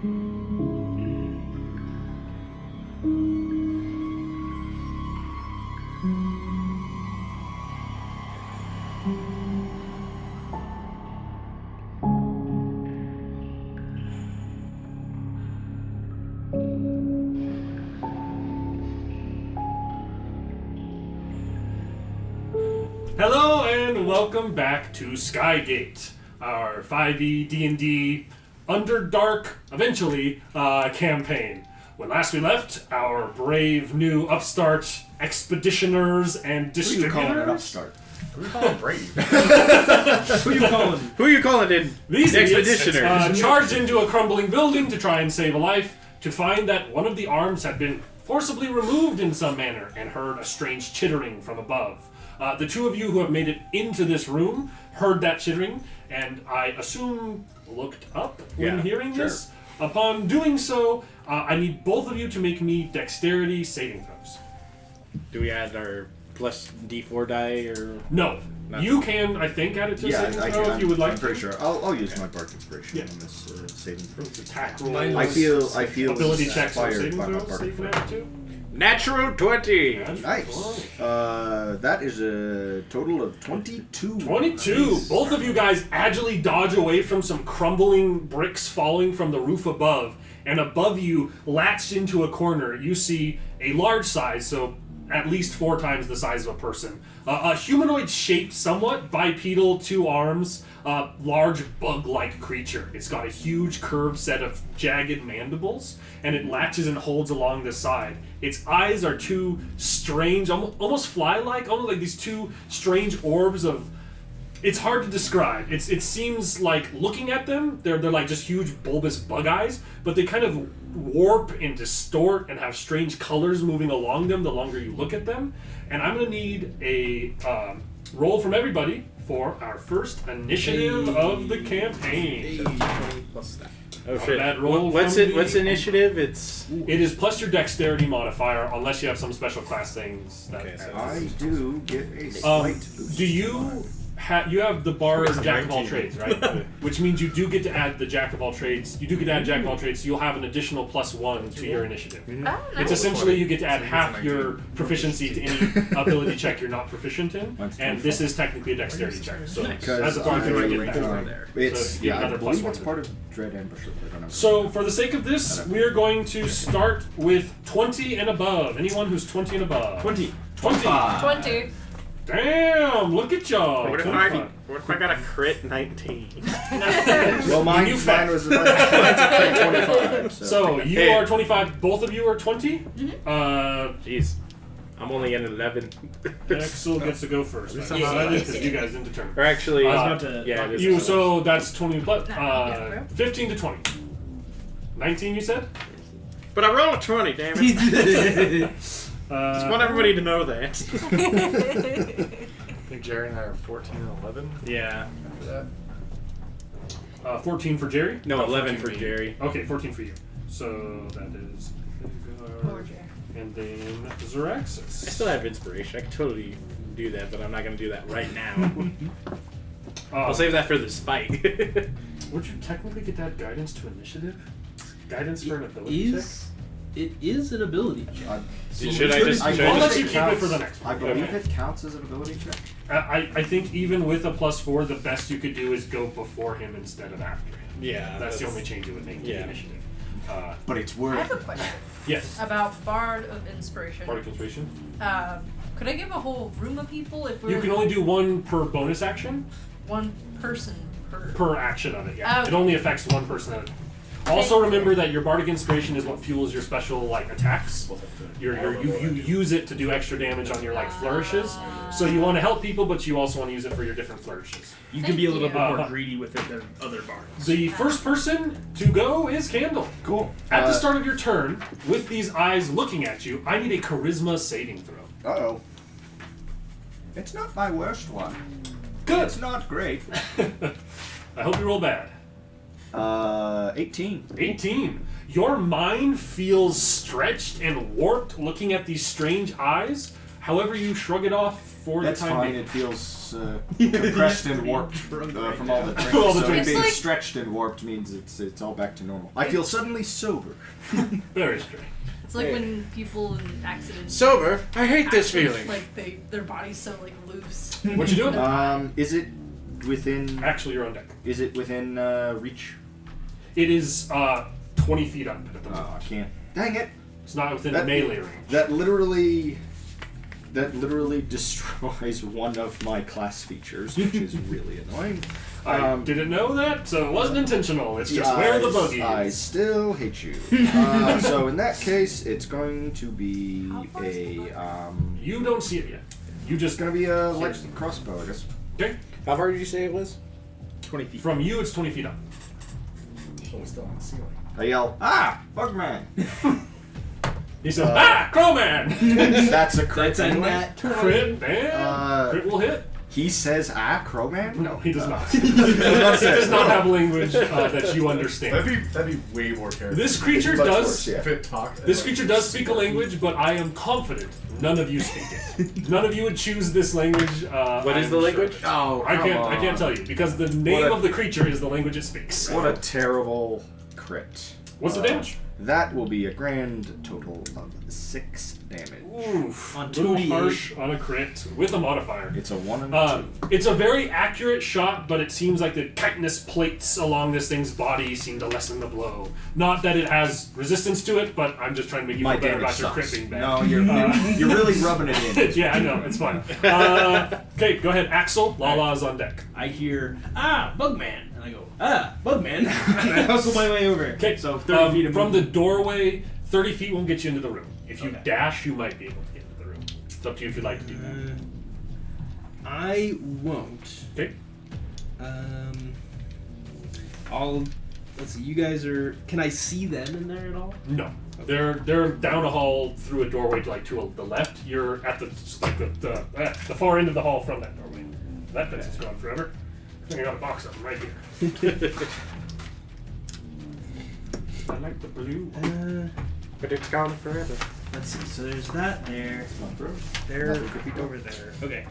Hello and welcome back to Skygate, our 5e D&D Underdark, eventually, campaign. When last we left, our brave new upstart expeditioners and distributors... Who are you calling an upstart? Who are you calling brave? Who are you calling in? These expeditioners charged into a crumbling building to try and save a life, to find that one of the arms had been forcibly removed in some manner, and heard a strange chittering from above. The two of you who have made it into this room heard that chittering, and I assume looked up when hearing this. Upon doing so, I need both of you to make me dexterity saving throws. Do we add our plus D4 die or No. Nothing. You can, I think, add it to a saving throw if you would like I'm to. pretty sure. I'll use my bark inspiration on this saving throw. Attack roll. I feel ability checks or inspired saving by my throws bark that you can add it to. natural 20? Nice. That is a total of 22. 22. Nice. Both of you guys agilely dodge away from some crumbling bricks falling from the roof above, and above you, latched into a corner, you see a large size, so at least 4 times the size of a person. A humanoid shaped, somewhat bipedal, 2 arms, large bug-like creature. It's got a huge curved set of jagged mandibles, and it latches and holds along the side. Its eyes are 2 strange, almost fly-like, almost like these 2 strange orbs of... It's hard to describe. It seems like looking at them, they're like just huge bulbous bug eyes, but they kind of warp and distort and have strange colors moving along them the longer you look at them. And I'm going to need a roll from everybody for our first initiative of the campaign. 20 plus that. Oh shit. That roll What's from it? What's initiative? It's It is plus your dexterity modifier, unless you have some special class things. That Okay, so I do get a slight boost. do you... you have the bar of Jack of all 19. trades, right? Which means you do get to add the Jack of all trades. You do get to add Jack of all trades, so you'll have an additional +1 to your initiative. Oh, nice. It's essentially you get to add So half it's a your 19. proficiency to any ability check you're not proficient in, Mine's and this is technically a dexterity check. So as a part of I- you get Right that. there. It's, So you get yeah, I another believe +1 it's to part of Dread Ambush. I don't know. So for the sake of this, we are going to start with 20 and above. Anyone who's 20 and above. 20. 20. 20. Damn, look at y'all. what if 25. I got a crit 19? well, mine You was fact. mine's a 25. So you Hey. are 25. Both of you are 20. Jeez, I'm only an 11. Axel gets to go first. least Right? I'm not Because you guys didn't determine. Or actually, I was about to- yeah, it is. You so that's 20 plus Yeah, 15 to 20. 19 you said? But I rolled a 20. Damn it! Just want everybody to know that. I think Jerry and I are 14 and 11 Yeah. after that. 14 for Jerry? No, 11 for you. Jerry. Okay, 14 for you. So that is Poor Jerry. and then I Zeraxis. still have inspiration. I could totally do that, but I'm not going to do that right now. I'll save that for this fight. Would you technically get that guidance to initiative? Guidance for an ability check? It is an ability check. Should I just? I Should I I'll believe let just you it keep it counts- for the next I one. believe Okay. it counts as an ability check. I think even with a +4, the best you could do is go before him instead of after him. Yeah, That's the only change it would make to the yeah. initiative. But it's I worth have a question Yes. about Bard of Inspiration. Bardic Inspiration. Could I give a whole room of people if we're You can only do 1 per bonus action, one person per? per action of it, yeah. Okay. It only affects 1 person at a time. Also remember that your Bardic Inspiration is what fuels your special like attacks. You use it to do extra damage on your like flourishes. So you want to help people, but you also want to use it for your different flourishes. You can be a little bit you. more greedy with it than other bards. The first person to go is Candle. Cool. At the start of your turn, with these eyes looking at you, I need a Charisma saving throw. Uh-oh. It's not my worst one. Good. It's not great. I hope you roll bad. 18. 18. Your mind feels stretched and warped looking at these strange eyes. However, you shrug it off for That's the time fine. being. It feels compressed and warped from all the drinks. All the So drinks. being It's like- stretched and warped means it's all back to normal. I feel suddenly sober. Very strange. It's like Hey. when people in accidents. Sober? I hate this actually, feeling. Like their body's so like loose. What you doing? Is it within? Actually, you're on deck. Is it within reach? It is 20 feet up at the Oh, moment. I can't. Dang it! It's not within That- melee range. That literally destroys one of my class features, which is really annoying. I didn't know that, so it wasn't intentional. It's just where the buggy I is. still hate you. So in that case, it's going to be How far is the You don't see it yet. You it's just gonna be a light crossbow, I guess. okay. How far did you say it was? 20 feet. From you, it's 20 feet up. Oh, we're still on the ceiling. I yell, Bugman! He said, "Ah, Crowman!" That's a crit. That's a anyway. nat Crit, man. Crit will hit. He says, Crowman? No, he does not. I He was about to say, does not have a language that you understand. That'd be way more character. This creature Much does. worse, yeah. If it talked. This creature does speak a language, but I am confident none of you speak it. None of you would choose this language. What is I'm the sure. language? Oh, I can't. come I can't on. tell you because the name What a- of the creature is the language it speaks. What a terrible crit. What's the damage? That will be a grand total of 6 damage. Oof. On Little 2d8. harsh on a crit with a modifier. It's a 1 and a 2. It's a very accurate shot, but it seems like the chitinous plates along this thing's body seem to lessen the blow. Not that it has resistance to it, but I'm just trying to make you My feel better damage about your crit sucks. being bad. No, you're really rubbing it in. Yeah, I know. It's fine. Okay, go ahead, Axel. Lala's on deck. I hear, Bugman. And I go, Bugman. And I hustle my way over. Okay, So 30 feet of from the movement. doorway, 30 feet won't get you into the room. If you Okay. dash, you might be able to get into the room. It's up to you if you'd like to do that. I won't. Okay. Let's see, you guys are, can I see them in there at all? No, they're down a hall through a doorway to the left. You're at the far end of the hall from that doorway. That fence is gone forever. I think I got a box of them right here. I like the blue. But it's gone forever. Let's see, so there's that there. Not through. They're Nothing could be over there. Okay.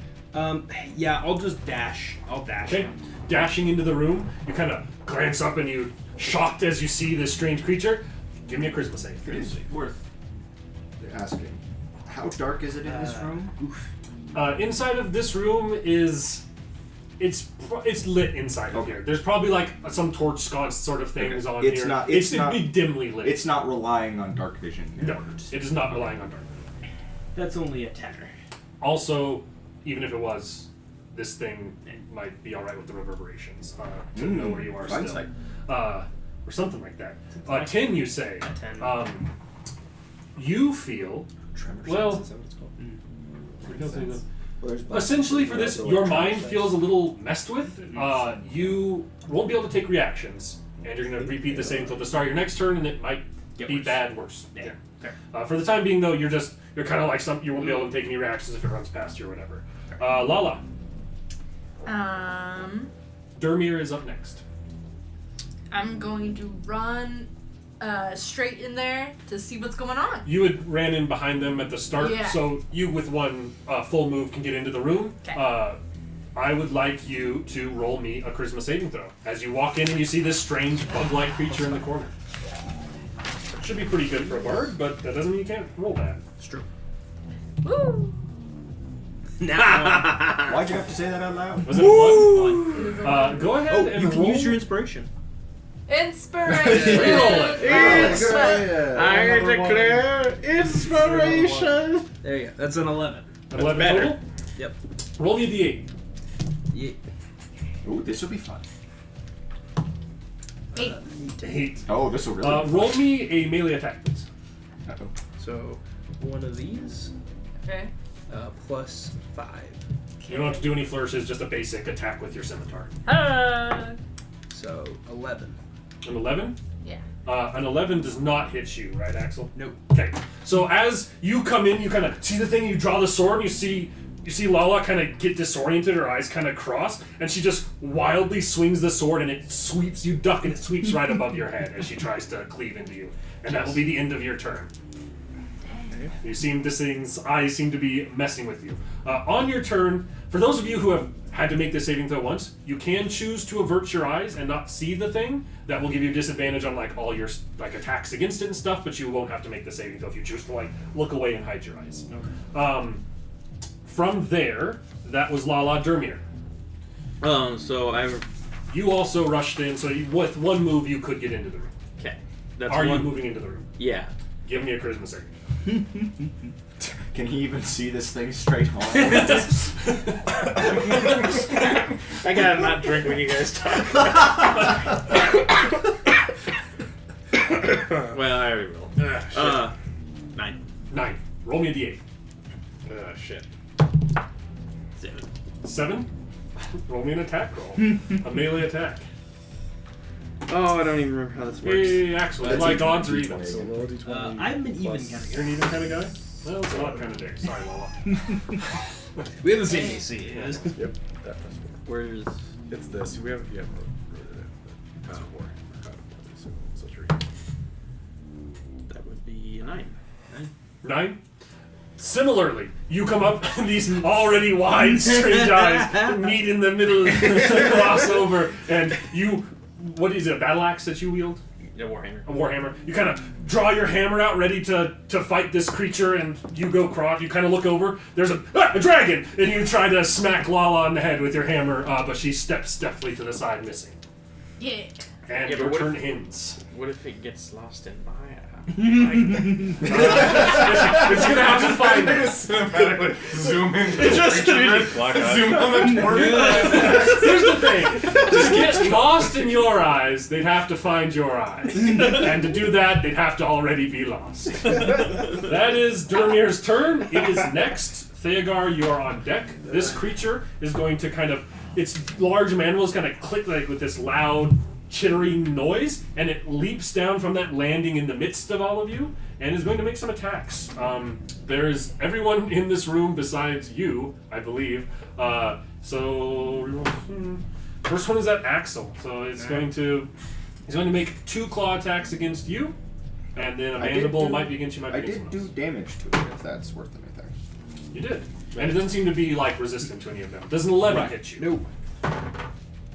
Yeah, I'll just dash. I'll dash. Okay, them. dashing into the room, you kind of glance up and you shocked as you see this strange creature. Give me a charisma save. It is worth asking. How dark is it in this room? Inside of this room is it's lit inside of Okay. here. There's probably like some torch sconce sort of things Okay. on It's here. not- it's it'd not- be dimly lit. It's not relying on dark vision. in no, order to- it is not relying on dark. That's only a tenner. Also, even if it was, this thing might be all right with the reverbrations to know where you are still, hindsight. or something like that. 10, you say. 10. You feel Tremor well. sense, is that what it's called? Essentially, for this, your mind feels a little messed with. You won't be able to take reactions, and you're going to repeat the same until the start of your next turn, and it might Get be worse. bad worse. Yeah. For the time being, though, you're kind of like you won't be able to take any reactions if it runs past you or whatever. Lala, Dermir is up next. I'm going to run straight in there to see what's going on. You had ran in behind them at the start, Yeah. so you with one full move can get into the room. 'Kay. I would like you to roll me a charisma saving throw. As you walk in and you see this strange bug-like creature in the corner. Should be pretty good for a bard, but that doesn't mean you can't roll that. It's true. Woo! Now, Why'd you have to say that out loud? Was it a one? It is a Go ahead and you can roll. use your inspiration. inspiration. Reroll it. I Another declare inspiration. There you go. That's an 11. 11 better. total? Yep. Roll me a d8. Yeah. Ooh, this will be fun. 8. 8. Oh, this will really. Roll me a melee attack, please. Uh-oh. So, one of these, Okay. plus 5. You don't have to do any flourishes, just a basic attack with your scimitar. So, 11. An 11? Yeah. An 11 does not hit you, right, Axel? Nope. Okay. So as you come in, you kind of see the thing, you draw the sword, and you see Lala kind of get disoriented, her eyes kind of cross, and she just wildly swings the sword, and it sweeps, you duck, and it sweeps right above your head as she tries to cleave into you. And that will be the end of your turn. This thing's eyes seem to be messing with you. On your turn, for those of you who have had to make this saving throw once, you can choose to avert your eyes and not see the thing. That will give you disadvantage on like all your like attacks against it and stuff, but you won't have to make the saving throw if you choose to like look away and hide your eyes. Okay. From there, that was Lala Dermir. So I. You also rushed in, so with one move you could get into the room. Okay. That's Are you one. moving into the room? Yeah. Give me a charisma save. Can he even see this thing straight on? I gotta not drink when you guys talk. Well, I already rolled. 9. 9. Roll me a d8. Shit. 7. 7. Roll me an attack roll. A melee attack. Oh, I don't even remember how this works. Hey, actually, That's like a odds or D20. evens. So roll a d20. I'm an even plus- kind of You're an even kind of guy? Well, it's not kind of dick. Sorry, Lala. We have the same AC. Yes. Yep, that plus 4. Where's... It's this. We have, yeah, wrote it in, but it's 4. So 3. That would be a 9. 9. Similarly, you come up and these already wide, strange eyes meet in the middle, cross over, and you... What is it, a battle axe that you wield? A warhammer. A warhammer. You kind of draw your hammer out, ready to fight this creature, and you go cross. You kind of look over. There's a dragon, and you try to smack Lala on the head with your hammer, but she steps deftly to the side, missing. Yeah. And Yeah, but your what turn if- ends. What if it gets lost in my It's gonna have to find it. Cinematically zoom in. just zoom on the torch. Here's the thing: to get lost in your eyes, they'd have to find your eyes, and to do that, they'd have to already be lost. That is Dermir's turn. It is next. Theogar, you are on deck. This creature is going to kind of, its large mandibles kind of click like with this loud, chittering noise, and it leaps down from that landing in the midst of all of you, and is going to make some attacks. There's everyone in this room besides you, I believe. First one is at Axel. So he's going to make 2 claw attacks against you, and then a mandible might be against you. Might be I against did someone do damage to it, if that's worth anything. else. You did, and it doesn't seem to be like resistant to any of them. Does an 11 hit you? No.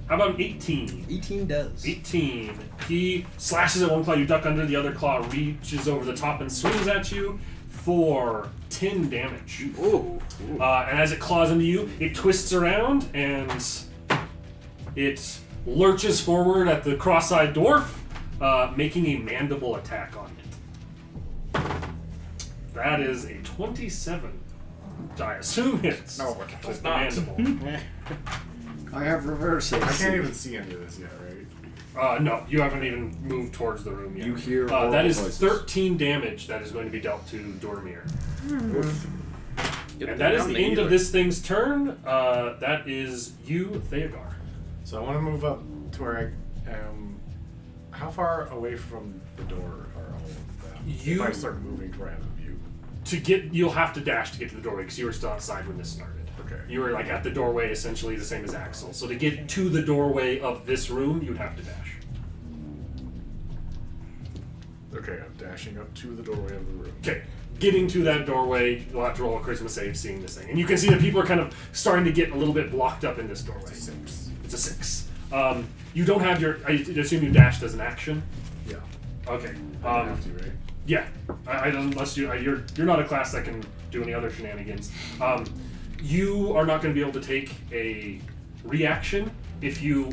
How about an 18? 18 does. 18. He slashes at one claw, you duck under, the other claw reaches over the top and swings at you for 10 damage. Ooh. And as it claws into you, it twists around and it lurches forward at the cross-eyed dwarf, making a mandible attack on it. That is a 27, which I assume hits. No, it with does the not. mandible. I have reverse AC. I can't even see any of this yet, right? No, you haven't even moved towards the room yet. You hear that horrible is voices. 13 damage that is going to be dealt to Dormir. Get And that is down the end either. of this thing's turn. That is you, Theogar. So I want to move up to where I am. How far away from the door are all of them? You- If I start moving to where I have a view. You'll have to dash to get to the doorway because you were still outside when this started. Okay. You were like at the doorway, essentially the same as Axel. So to get to the doorway of this room, you'd have to dash. Okay, I'm dashing up to the doorway of the room. Okay, getting to that doorway, you'll have to roll a charisma save seeing this thing. And you can see that people are kind of starting to get a little bit blocked up in this doorway. It's a 6. It's a 6. You don't have your... I assume you dashed as an action? Yeah. Okay. I don't have to, right? Yeah. I unless you're not a class that can do any other shenanigans. You are not going to be able to take a reaction if you...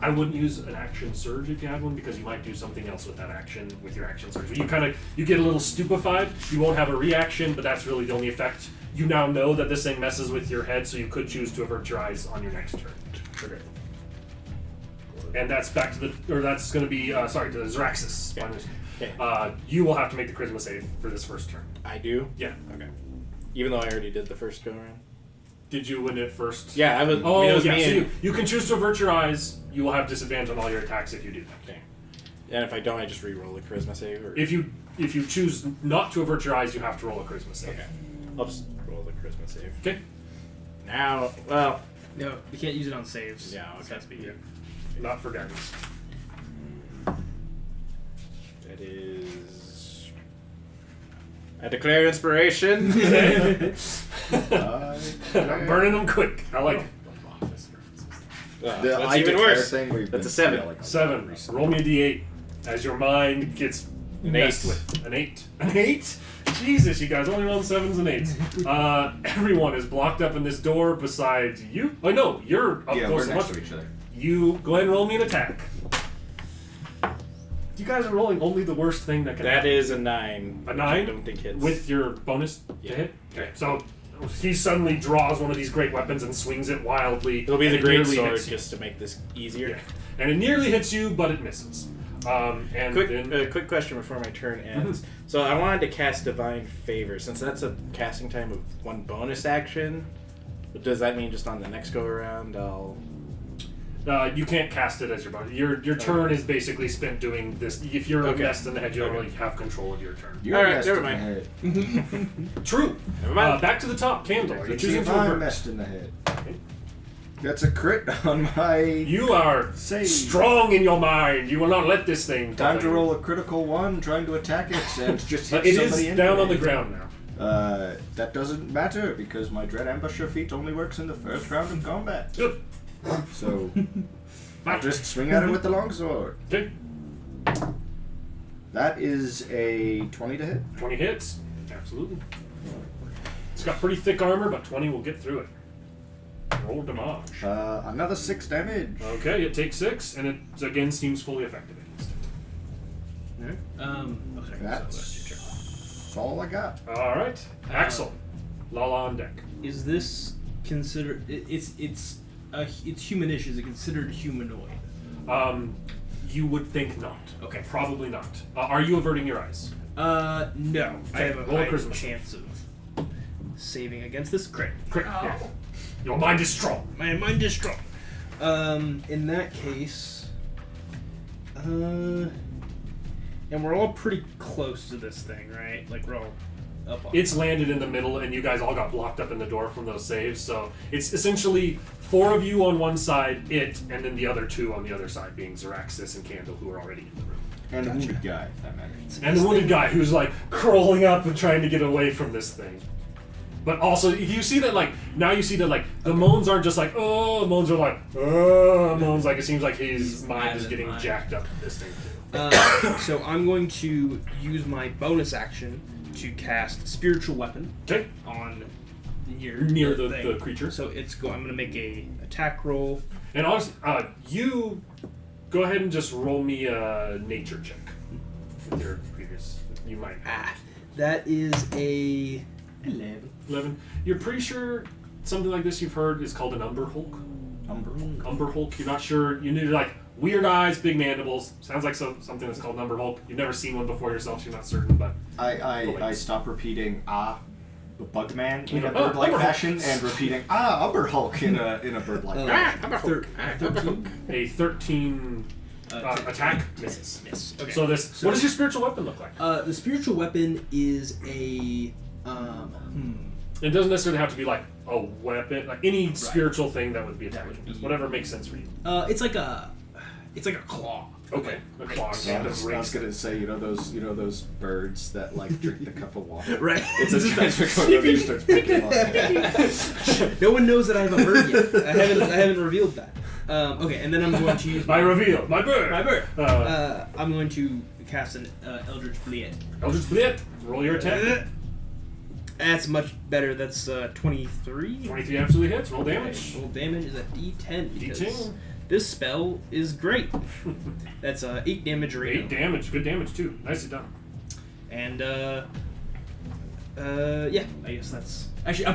I wouldn't use an action surge if you had one because you might do something else with that action with your action surge. But you get a little stupefied. You won't have a reaction, but that's really the only effect. You now know that this thing messes with your head, so you could choose to avert your eyes on your next turn. Okay. And that's back to that's going to be to the Zraxis. Yeah. Okay. You will have to make the charisma save for this first turn. I do? Yeah. Okay. Even though I already did the first go around? Did you win it first? Yeah, I was. Oh, it was yeah. me So and, you can choose to avert your eyes. You will have disadvantage on all your attacks if you do that. okay. And if I don't, I just re-roll the charisma save? Or? If you choose not to avert your eyes, you have to roll a charisma save. Okay. I'll just roll the charisma save. Okay. Now, well, No, you can't use it on saves. Yeah, It okay. has to be. Yeah. Not for guidance. that is... I declare inspiration. I'm burning them quick. I like it. The That's I even declare worse. thing we've That's been a 7. yelling about 7. recently. Roll me a d8 as your mind gets An messed 8. with. An 8. An 8? Jesus, you guys only roll 7s and 8s. Everyone is blocked up in this door besides you. Oh no, you're up Yeah, close we're and next much. to each other. You go ahead and roll me an attack. You guys are rolling only the worst thing that can That happen. is a 9. A which 9? I don't think hits. With your bonus Yeah. to hit? Okay, so he suddenly draws one of these great weapons and swings it wildly. It'll be and the it great nearly sword hits you. just to make this easier. Yeah. And it nearly hits you, but it misses. And Quick, then quick question before my turn ends. So I wanted to cast Divine Favor. Since that's a casting time of 1 bonus action, does that mean just on the next go around I'll... you can't cast it as your bonus. Your turn is basically spent doing this. If you're Okay. messed in the head, you don't Okay. really have control of your turn. You're Alright, messed never in the mind. head. True. Never mind. Back to the top. Candle. Are you Let's see choosing if to I'm avert? messed in the head. That's a crit on my... You are Save. strong in your mind. You will not let this thing. Time to bother you. roll a critical 1, trying to attack it, and just hit It somebody is down on the anyway. ground now. That doesn't matter, because my Dread Ambusher feat only works in the first round of combat. Good. So, I'll just swing at it with the longsword. Okay. That is a 20 to hit. 20 hits. Absolutely. It's got pretty thick armor, but 20 will get through it. Roll damage. Another 6 damage. Okay, it takes 6, and it again seems fully effective against it. Oh, sorry. That's all I got. All right, Axel, Lala on deck. Is this considered? It's humanish. Is it considered humanoid? You would think not. Okay. Probably not. Are you averting your eyes? No. I have a roll a high charisma. chance of saving against this crit. Crit. Oh. Yeah. Your mind is strong. My mind is strong. In that case, and we're all pretty close to this thing, right? Like we're all up on It's landed in the middle, and you guys all got blocked up in the door from those saves. So it's essentially 4 of you on one side, it, and then the other 2 on the other side, being Xeraxis and Candle, who are already in the room. And a wounded guy, if that matters. And the wounded guy who's like crawling up and trying to get away from this thing. But also, you see that now you see that the moans aren't just like, oh, moans are like, oh, moans. Like it seems like his mind is getting jacked up to this thing too. So I'm going to use my bonus action to cast Spiritual Weapon Okay. on near Near thing. the creature. So I'm going to make a attack roll. And honestly, you go ahead and just roll me a nature check with your previous. You might. That is a 11. You're pretty sure something like this you've heard is called an Umber Hulk. Umber Hulk. You're not sure. You need weird eyes, big mandibles. Sounds like something that's called an Umber Hulk. You've never seen one before yourself, so you're not certain. But I stop repeating the bug man in a Oh, bird-like Umber Hulk. fashion and repeating Umber Hulk in a bird-like fashion. 13. a 13 attack misses. Miss. Okay. So this. What does your spiritual weapon look like? The spiritual weapon is a It doesn't necessarily have to be like a weapon, like any spiritual thing that would be intelligent. Just whatever makes sense for you. it's like a claw. Okay. A claw. Yeah, I was gonna say, those birds that drink the cup of water. Right. It's a transfer code that starts picking on. No one knows that I have a bird yet. I haven't revealed that. Okay, and then I'm going to use My reveal. My bird. my bird. I'm going to cast an Eldritch Blade. Eldritch Blade. Roll your attack. That's much better. That's 23. 23 absolutely hits. Roll damage. Roll damage is a D10. because D10. This spell is great. That's 8 damage rate. 8 damage. Good damage too. Nicely done. And yeah, I guess that's actually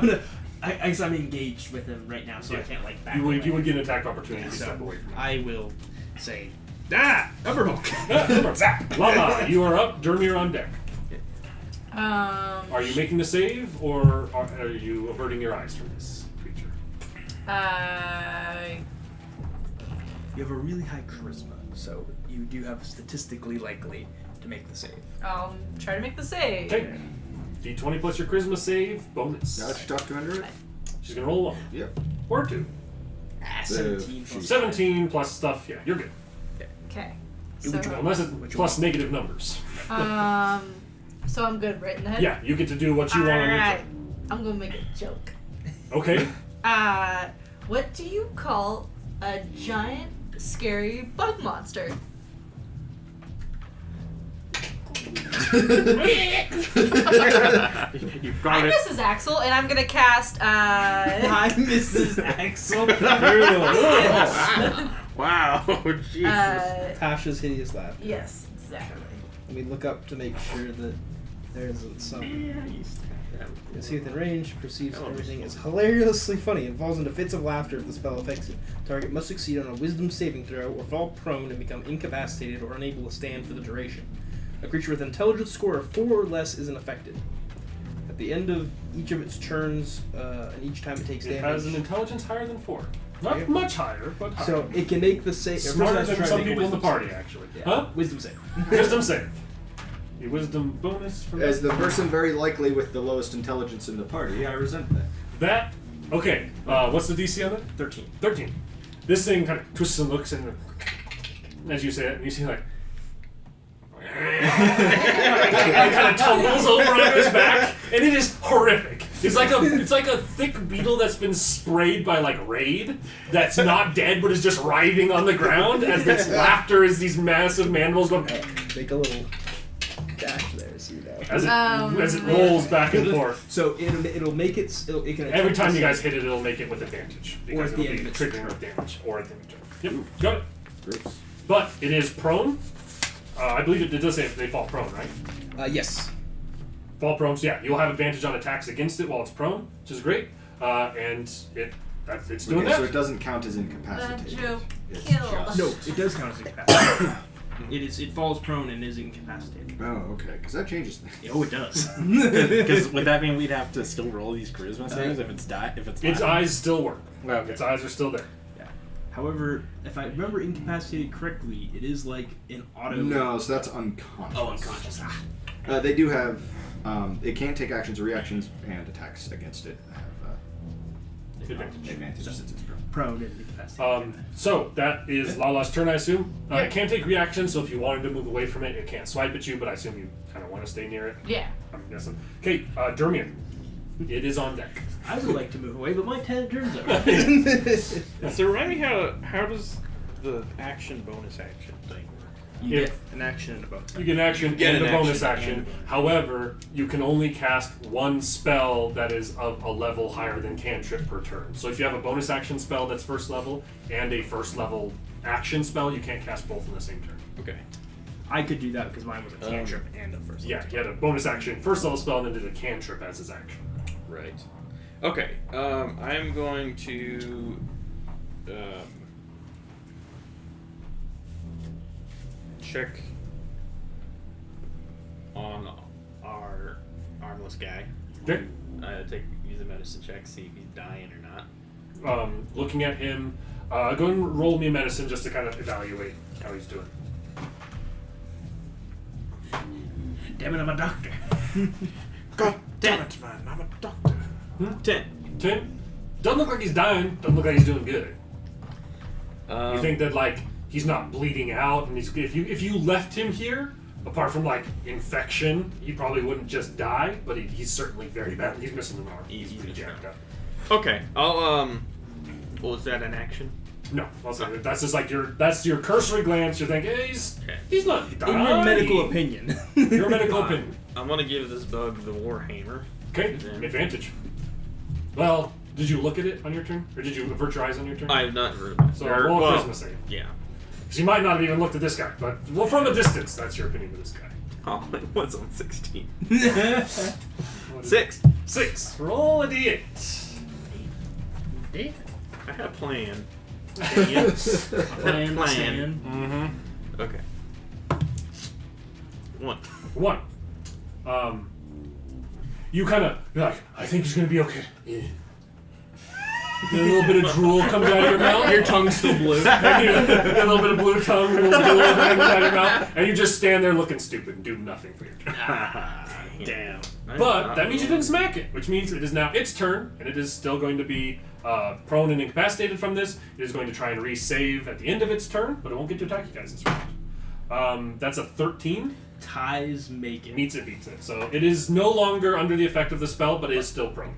I guess I'm engaged with him right now, so I can't back You away. would get an attack opportunity if you So step away from him. I will say, Upper Hulk. Zap. Lala, you are up. Jeremy, you're on deck. Are Are you making the save, or are you averting your eyes from this creature? You have a really high charisma, so you do have statistically likely to make the save. I'll try to make the save. Okay. D20 plus your charisma save bonus. Now that you talk to under it? She's gonna roll 1 Yep. or 2. 17 plus 17 plus stuff. Yeah, you're good. Okay. Do what you So, want. Unless it's plus negative numbers. So I'm good right in the head? Yeah, you get to do what you want on your Alright. turn. I'm gonna make a joke. Okay. What do you call a giant, scary bug monster? You got I'm it. Mrs. Axel, and I'm gonna cast. I'm Mrs. Axel. Wow, Jesus. Tasha's hideous laugh. Yes, exactly. Let me look up to make sure that there isn't some. You see within range, perceives everything as hilariously funny and falls into fits of laughter if the spell affects it. Target must succeed on a wisdom saving throw or fall prone and become incapacitated or unable to stand for the duration. A creature with an intelligence score of 4 or less isn't affected. At the end of each of its turns, and each time it takes It damage. has an intelligence higher than 4. Not Okay. much higher, but higher. So it can make the save. Smarter than some people in the party, actually. Yeah. Huh? Wisdom save. Wisdom save. A wisdom bonus for As the person very likely with the lowest intelligence in the party, I resent that. that. Okay, what's the DC on it? 13. 13. This thing kind of twists and looks, and as you say it, and you see like. It kind of tumbles over on his back, and it is horrific. It's like a thick beetle that's been sprayed by like Raid, that's not dead but is just writhing on the ground as its laughter is these massive mandibles going Make a little dash there, so you know. as it rolls back and forth. So it'll make it can Every time you save. guys hit it, it'll make it with advantage because at the it'll be end of its triggering turn. with damage or at the end of the turn. Yep, got it. Gross. But it is prone. I believe it does say if they fall prone, right? Yes. Fall prone, so yeah, you'll have advantage on attacks against it while it's prone, which is great. And it's doing Okay, so that. it doesn't count as incapacitated. joke It's killed. just- No, it does count as incapacitated. It falls prone and is incapacitated. Oh, okay, because that changes things. Oh, it does. Because would that mean we'd have to still roll these charisma saves if it's Its eyes still work. Okay. Its eyes are still there. However, if I remember incapacitated correctly, it is like an auto. No, so that's unconscious. Oh, unconscious. They do have. It can't take actions or reactions, and attacks against it have Advantage. advantage since it's prone. Prone and incapacitated. So that is Lala's turn, I assume. It can't take reactions, so if you wanted to move away from it, it can't swipe at you, but I assume you kind of want to stay near it. Yeah. I'm guessing. Okay, Dermian. It is on deck. I would like to move away, but my 10 turns over. So remind me how does the action bonus action thing work? You If- get an action and a bonus. You get an action Get and an a bonus action action. and a bonus. However, you can only cast one spell that is of a level higher than cantrip per turn. So if you have a bonus action spell that's first level and a first level action spell, you can't cast both in the same turn. Okay. I could do that because mine was a cantrip and a first. Yeah, he had a bonus action first level spell and then did a cantrip as his action. Right. Okay. I'm going to. Check on our armless guy. Okay. Use a medicine check, see if he's dying or not. Looking at him, go ahead and roll me a medicine just to kind of evaluate how he's doing. Damn it, I'm a doctor. God damn it, man! I'm a doctor. 10. 10? Doesn't look like he's dying. Doesn't look like he's doing good. You think that like he's not bleeding out, and if you left him here, apart from like infection, he probably wouldn't just die, but he's certainly very bad. He's missing an arm. He's pretty jacked up. Okay, I'll well, is that an action? No, I'll say that that's just like that's your cursory glance. You're thinking, hey, he's not dying. In your medical opinion. Your medical opinion. I'm gonna give this bug the Warhammer. Okay, advantage. Well, did you look at it on your turn, or did you avert your eyes on your turn? I have not heard of it. So roll a charisma save. Yeah. Because you might not have even looked at this guy, but well, from a distance, that's your opinion of this guy. Oh, it was on 16. What is 6. 6. Roll a d8. I had a plan. Plan, Plan. stand. Mm-hmm. Okay. 1. 1. You kind of, you're like, I think he's going to be okay. Yeah. A little bit of drool comes out of your mouth. Your tongue's still blue. And you get a little bit of blue tongue, a little drool comes out of your mouth, and you just stand there looking stupid and do nothing for your turn. Damn. But that means you didn't smack it, which means it is now its turn, and it is still going to be prone and incapacitated from this. It is going to try and re-save at the end of its turn, but it won't get to attack you guys this round. That's a 13. Ties make it. Meets it, beats it. So it is no longer under the effect of the spell, but it is still prone.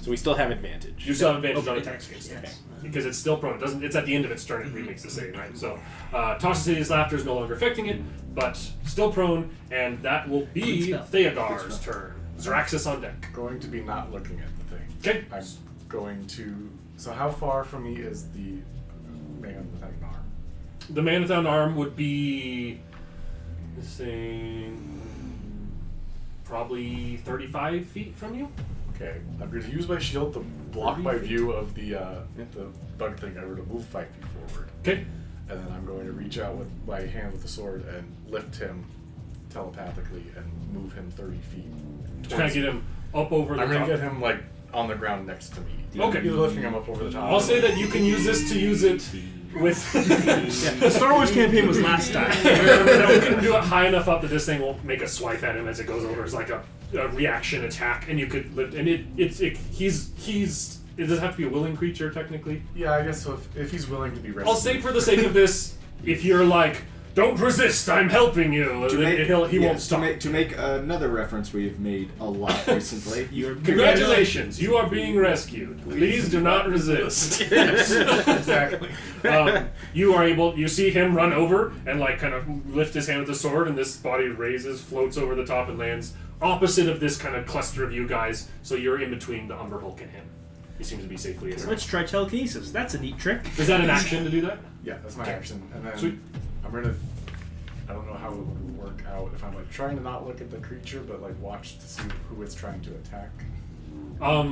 So we still have advantage. You still have advantage on Okay. attacks against it. Yes. Because it's still prone. It doesn't. It's at the end of its turn. It remakes the save, right? So, Tasha's Hideous Laughter is no longer affecting it, but still prone, and that will be Good spell. Theogar's turn. Zaraxis on deck. Going to be not looking at the thing. Okay. I'm going to. So how far from me is the man without an arm? The man without an arm would be this thing, probably 35 feet from you. Okay, I'm going to use my shield to block my view of the bug thing. I'm going to move 5 feet forward, Okay. and then I'm going to reach out with my hand with the sword and lift him telepathically and move him 30 feet. Try to get him up over the I'm going top. to get him like on the ground next to me. Okay. Either lifting him up over the top. I'll say that you can use this to use it with. The Star Wars campaign was last time. You can do it high enough up that this thing won't make a swipe at him as it goes over. It's like a reaction attack, and you could lift. And he's. It doesn't have to be a willing creature technically. Yeah, I guess so. If he's willing to be rescued. I'll say for the sake of this, if you're like, don't resist, I'm helping you, he won't stop. To make another reference we've made a lot recently. Congratulations, you are being rescued. Please do not resist. Exactly. You are able. You see him run over and like kind of lift his hand with the sword, and this body raises, floats over the top, and lands opposite of this kind of cluster of you guys. So you're in between the Umber Hulk and him. He seems to be safely in. Let's try telekinesis. That's a neat trick. Is that an action to do that? Yeah, that's my action. And then Sweet. I'm gonna. I don't know how it would work out if I'm like trying to not look at the creature, but like watch to see who it's trying to attack. I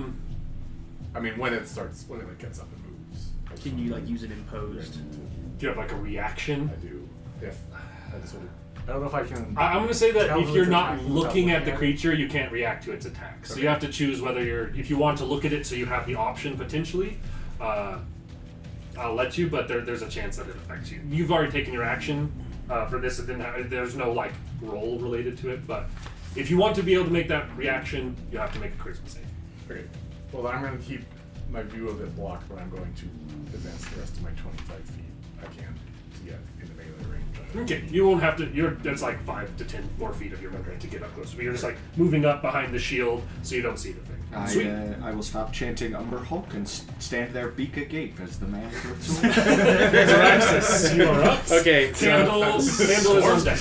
mean, when it like gets up and moves. Can you like use it imposed? Do you have like a reaction? I do. If I just would. I don't know if I can. I'm going to say that tell if who you're it's not attacking looking without at the looking creature, you can't react to its attack. So Okay. you have to choose whether if you want to look at it, so you have the option potentially. I'll let you, but there's a chance that it affects you. You've already taken your action for this. It didn't have, there's no like roll related to it, but if you want to be able to make that reaction, you have to make a charisma save. Okay. Well, I'm gonna keep my view of it blocked, but I'm going to advance the rest of my 25 feet I can to get in the melee range. Okay, you won't have to. That's like 5 to 10 more feet of your movement to get up close. But you're just like moving up behind the shield, so you don't see the thing. Sweet. I will stop chanting Umber Hulk and stand there beak agape as the man with the sword. Zaraxis, you are up. Okay, Candle is on deck.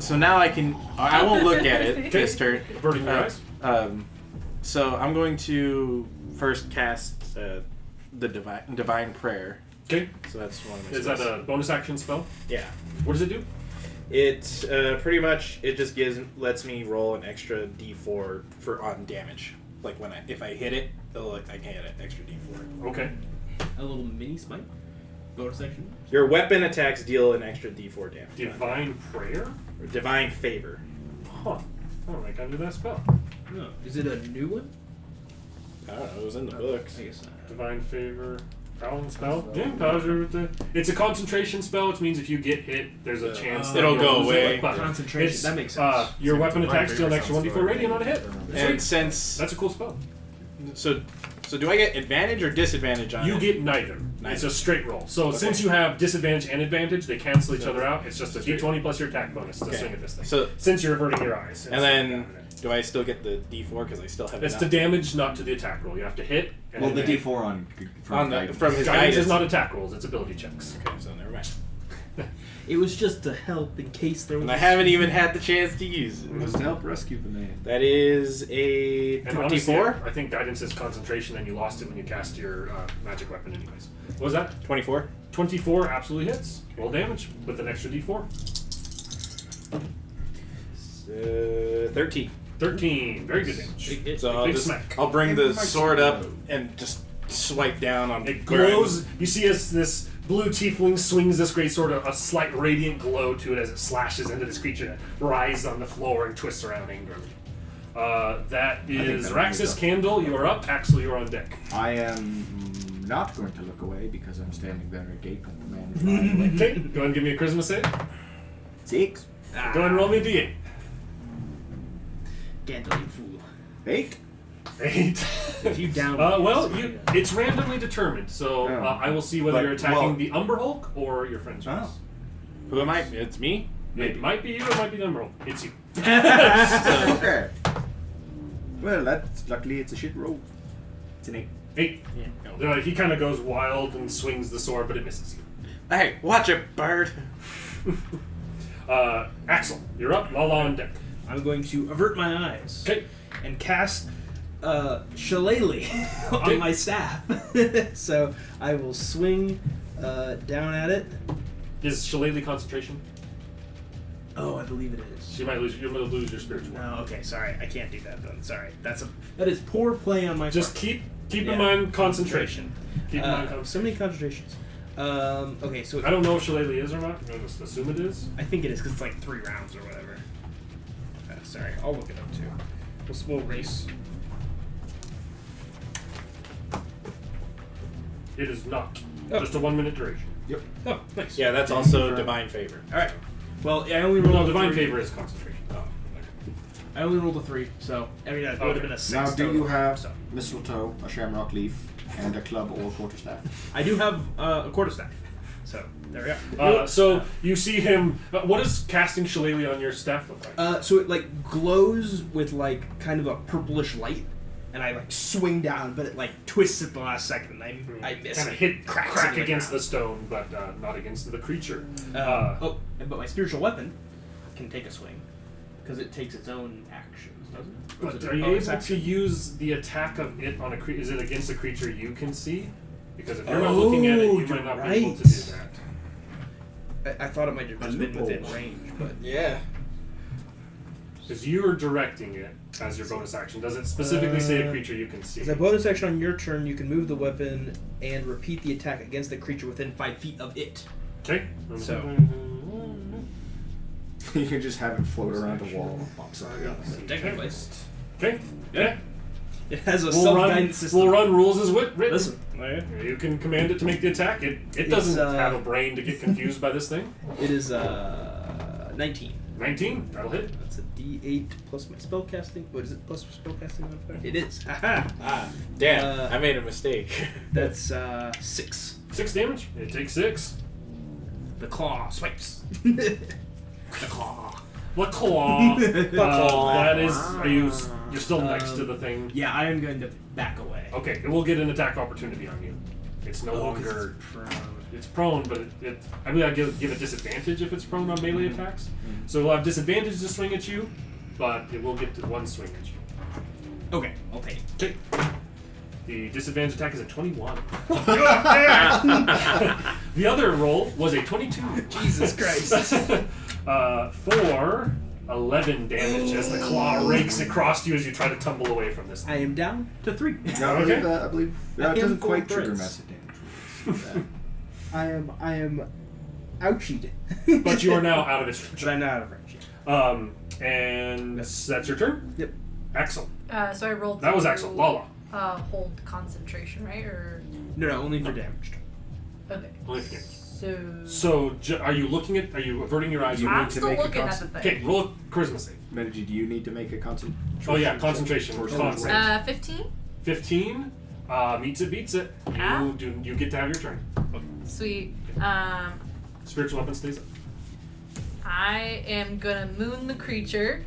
So now I won't look at it this turn. Averting your eyes. So I'm going to first cast the divine prayer. Okay. So that's one of my Is that spells. a bonus action spell? Yeah. What does it do? It pretty much just lets me roll an extra D4 on damage. Like if I hit it, I can hit an extra D4. Okay. A little mini smite. Bonus action. Your weapon attacks deal an extra D4 damage. Divine prayer? Or divine favor. Huh. I don't think I knew that spell. No. Is it a new one? I don't know. It was in the books. I guess not. Divine favor. Power spell? Yeah, it's a concentration spell, which means if you get hit, there's a chance that it'll you'll go lose away. it, but Concentration. it's, That makes sense. Your So weapon divine attacks deal an favor extra sounds 1d4 familiar. radiant on a hit. And Sweet. since That's a cool spell. so do I get advantage or disadvantage on You it? get neither. It's a straight roll. So Okay. since you have disadvantage and advantage, they cancel each other out. It's just a d20 plus your attack bonus to Okay. swing at this thing. So Since you're averting your eyes. and then do I still get the D4 because I still have It's enough? to damage, not to the attack roll. You have to hit. And Well, the then D4 on guidance. from his guidance is guidance. not attack rolls. It's ability checks. Okay, so never mind. It was just to help in case there was. And I haven't even had the chance to use It it. was to help rescue the man. That is a And honestly, 24. I think guidance is concentration, and you lost it when you cast your magic weapon, anyways. What was that? 24. 24 absolutely hits. Roll damage with an extra d4. 13. 13. Very good damage. So Big smack. I'll bring the sword up and just swipe down on It where I'm- glows. You see as this blue tiefling swings this great sword, a slight radiant glow to it as it slashes into this creature that writhes on the floor and twists around angrily. That is that Raxus moves up. Candle. You are up. Axel, you are on deck. I am not going to look away because I'm standing there agape and the man is flying away. Okay, go ahead and give me a charisma save. 6. Go ahead and roll me a d8. Gandalf, you fool. 8. 8. If you down. It's randomly determined, so Oh. I will see whether But- you're attacking well- the Umber Hulk or your friend's race. Oh. Who am I? It's me? It might be you, it might be them roll. It's you. Okay. Well, luckily it's a shit roll. It's an 8. 8. He kind of goes wild and swings the sword, but it misses you. Hey, watch it, bird. Axel, you're up. Lala on deck. I'm going to avert my eyes. Okay. And cast Shillelagh on my staff. So I will swing down at it. Is Shillelagh concentration? Oh, I believe it is. You're going to lose your spiritual. No, okay, sorry. I can't do that then. Sorry. That is poor play on my Just part. keep in mind concentration. Keep in mind concentration. So many concentrations. Okay, so I don't know if Shillelagh is or not. I'm going to assume it is. I think it is because it's like 3 rounds or whatever. Sorry, I'll look it up too. We'll race. It is not. Oh. Just a 1 minute duration. Yep. Oh, nice. Yeah, that's also divine favor. All right. Well, I only rolled No, a divine 3. favor is concentration. Oh. I only rolled a 3, so I mean that would have been a 6. Now, do total, you have so. mistletoe, a shamrock leaf, and a club or quarterstaff? I do have a quarterstaff. So there we go. So you see him. What does casting Shillelagh on your staff look like? So it like glows with like kind of a purplish light, and I like swing down, but it like twists at the last second. I miss. Kind of it. hit Cracks crack into the against the ground. stone, but not against the creature. But my spiritual weapon can take a swing because it takes its own actions, doesn't it? Or is But it are a you bonus able action? to use the attack of it on a creature? Is it against a creature you can see? Because if you're not looking at it, you might not be able to do that. I thought it might have just been within range, but Yeah. Because you're directing it as your bonus action. Does it specifically say a creature you can see? as a bonus action on your turn, you can move the weapon and repeat the attack against the creature within 5 feet of it. Okay. So- You can just have it float around the wall. Technically, Okay. Yeah. it has a We'll self-guidance run, system. we'll run rules as written. Listen, You can command it to make the attack. It doesn't have a brain to get confused by this thing. it is 19. 19. That'll hit. That's a D8 plus my spellcasting. What is it? Plus spellcasting modifier? It is. Haha. Damn, I made a mistake. That's 6. 6 damage. It takes 6. The claw swipes. The claw. What claw? claw. That is. You're still next to the thing. Yeah, I am going to back away. Okay, it will get an attack opportunity on you. It's no 'cause longer. it's prone. It's prone, but I mean, I give it disadvantage if it's prone on melee attacks. So it'll have disadvantage to swing at you, but it will get to 1 swing at you. Okay, I'll take it. Okay. The disadvantage attack is a 21. The other roll was a 22. Jesus Christ. For 11 damage as the claw rakes across you as you try to tumble away from this thing. I am down to 3. No, Okay. I believe I it am doesn't full quite of trigger threats. massive damage. I am ouchied. But you are now out of its But range. I'm not out of range. And that's your turn? Yep. Axel. So I rolled. That was to, Axel. Lala. Hold concentration, right? Or No, only for damage. okay. Only if you- So. Are you averting your eyes? You I'm need to still make a looking at the thing. Okay, roll a charisma save. Medici, do you need to make a concentration? Oh yeah, concentration. For Con sword save. 15. 15. Meets it, beats it. Ah. You get to have your turn. Sweet. Spiritual weapon stays up. I am gonna moon the creature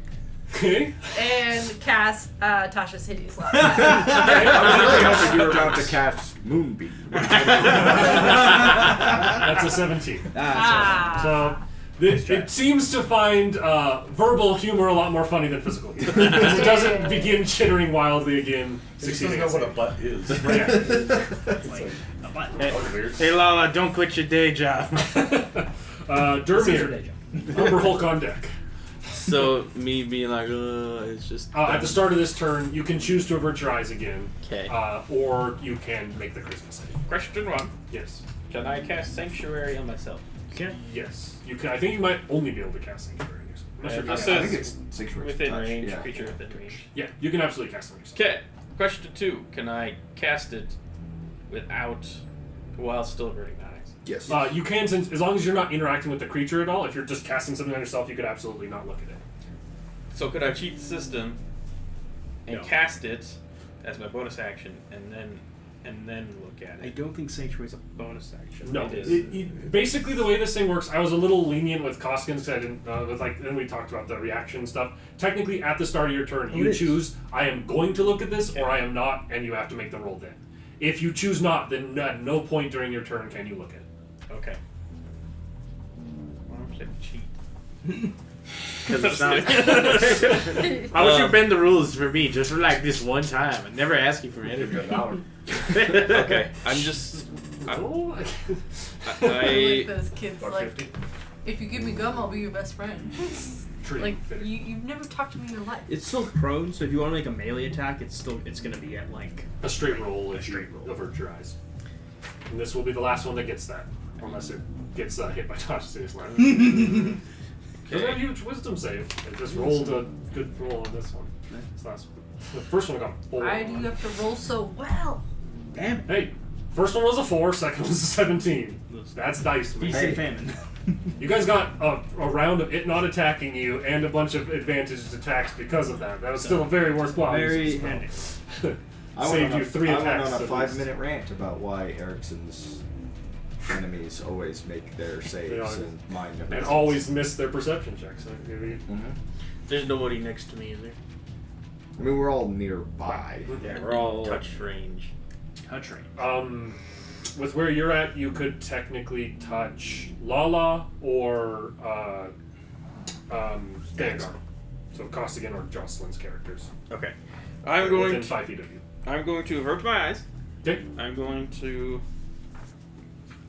Okay. and cast Tasha's Hideous Laugh. I thought you were about to cast Moonbeam. That's a 17. So it seems to find verbal humor a lot more funny than physical humor. It doesn't begin chittering wildly again. He just Succeeding doesn't know at what a saving. butt is. Yeah. Hey Lala, don't quit your day job. Dermir. Umber Hulk on deck. So me being like, it's just. At the start of this turn, you can choose to avert your eyes again. 'Kay. Or you can make the charisma save. Question 1. Yes. Can I cast Sanctuary on myself? Yes. You can. I think you might only be able to cast Sanctuary. I'm not sure if you It can. I says think it's 6 range. Within touch. range, Yeah. creature within range. Yeah, you can absolutely cast them yourself. Okay. Question 2. Can I cast it while still averting my eyes? Yes. You can, since as long as you're not interacting with the creature at all. If you're just casting something on yourself, you could absolutely not look at it. So could I cheat the system and No. cast it as my bonus action and then and then look at I it. don't think Sanctuary is a bonus action. No, It is. basically the way this thing works, I was a little lenient with Koskins because I didn't. Then we talked about the reaction stuff. Technically, at the start of your turn, you choose I am going to look at this or I am not, and you have to make the roll then. If you choose not, then at no point during your turn can you look at it. Okay. Why don't you cheat? Because it's not. How would you bend the rules for me just for like this one time? I never ask you for anything. Okay, I'm just. I like I those kids. Like, $1.50. if you give me gum, I'll be your best friend. Like, you've never talked to me in your life. It's still prone, so if you want to make a melee attack, it's gonna be at like a straight roll if you avert your eyes. And this will be the last one that gets that, unless it gets hit by dodge seriously. Doesn't have a huge wisdom save. It just rolled a good roll on this one. This last one. The first one got 4. Why do you have to roll so well? damn it. Hey, first one was a 4, second was a 17. That's dice, man. Feast and famine. You guys got a round of it not attacking you and a bunch of advantaged attacks because of that. That was still a very worthwhile. Very use of handy. spell. I Saved went you 3 I attacks. went on a at 5-minute rant about why Ericsson's enemies always make their saves and mine never. And does. always miss their perception checks. There's nobody next to me, is there? I mean, we're all nearby. Yeah, we're all touch range. Touch range. With where you're at, you could technically touch Lala or Vanguard. So Costigan or Jocelyn's characters. Okay. They're I'm going within to 5 feet of you. I'm going to avert my eyes. Okay. I'm going to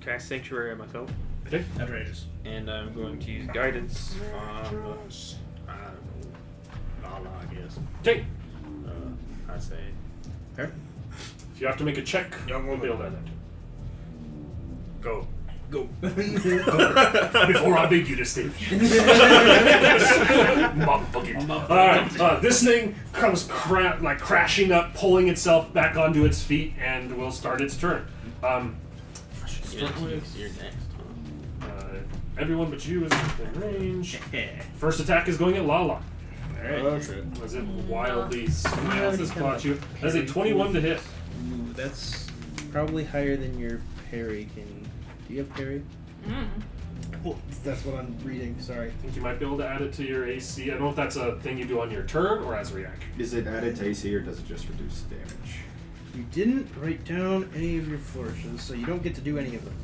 cast Sanctuary on myself, Okay. Outrageous. and I'm going to use guidance on Lala, I guess. Okay. I say. Fair. If you have to make a check, we'll be able to add that. Go. Go. Before I beg you to stay. Alright, this thing comes crashing up, pulling itself back onto its feet, and will start its turn. You're next. Everyone but you is within range. First attack is going at Lala. Alright. As it wildly smiles to spot you. That's a 21 to hit. Ooh, that's probably higher than your parry can. Do you have parry? Oh, that's what I'm reading. Sorry. I think you might be able to add it to your AC. I don't know if that's a thing you do on your turn or as a reaction. Is it added to AC or does it just reduce damage? You didn't write down any of your flourishes, so you don't get to do any of them.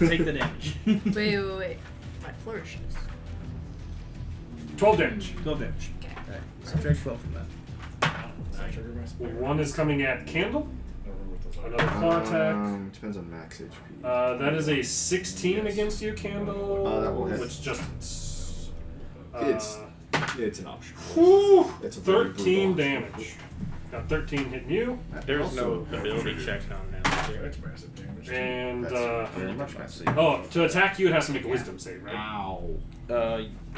You'll take the damage. Wait. My flourishes. 12 damage. 12 damage. Alright, subtract 12 from that. One is coming at Candle. Another claw attack. Depends on max HP. That is a 16 against you, Candle. That will hit. Which just. It's an option. Whew, It's a very 13 brutal damage. Got 13 hitting you. There's no Also- ability check on that. That's massive damage. And. That's very much massive. Oh, to attack you, it has to make a wisdom save, right? Ow.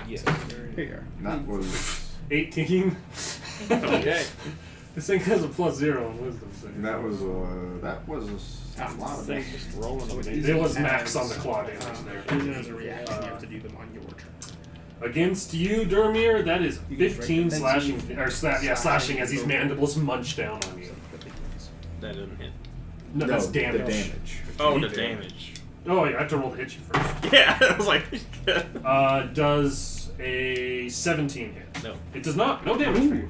Yes. Here you are. That was 18. Okay. This thing has a +0 on wisdom save. that was a lot of damage. Just rolling over. It was max on the claw damage there. Even as a reaction, you have to do them on your turn. Against you, Dermir, that is You can strike 15 defensive, slashing, or slashing as these mandibles munch down on you. That doesn't hit. No, that's the damage. damage. Oh, the damage. Oh, yeah, I have to roll to hit you first. Yeah, I was like. Does a 17 hit? No. It does not. No damage for you.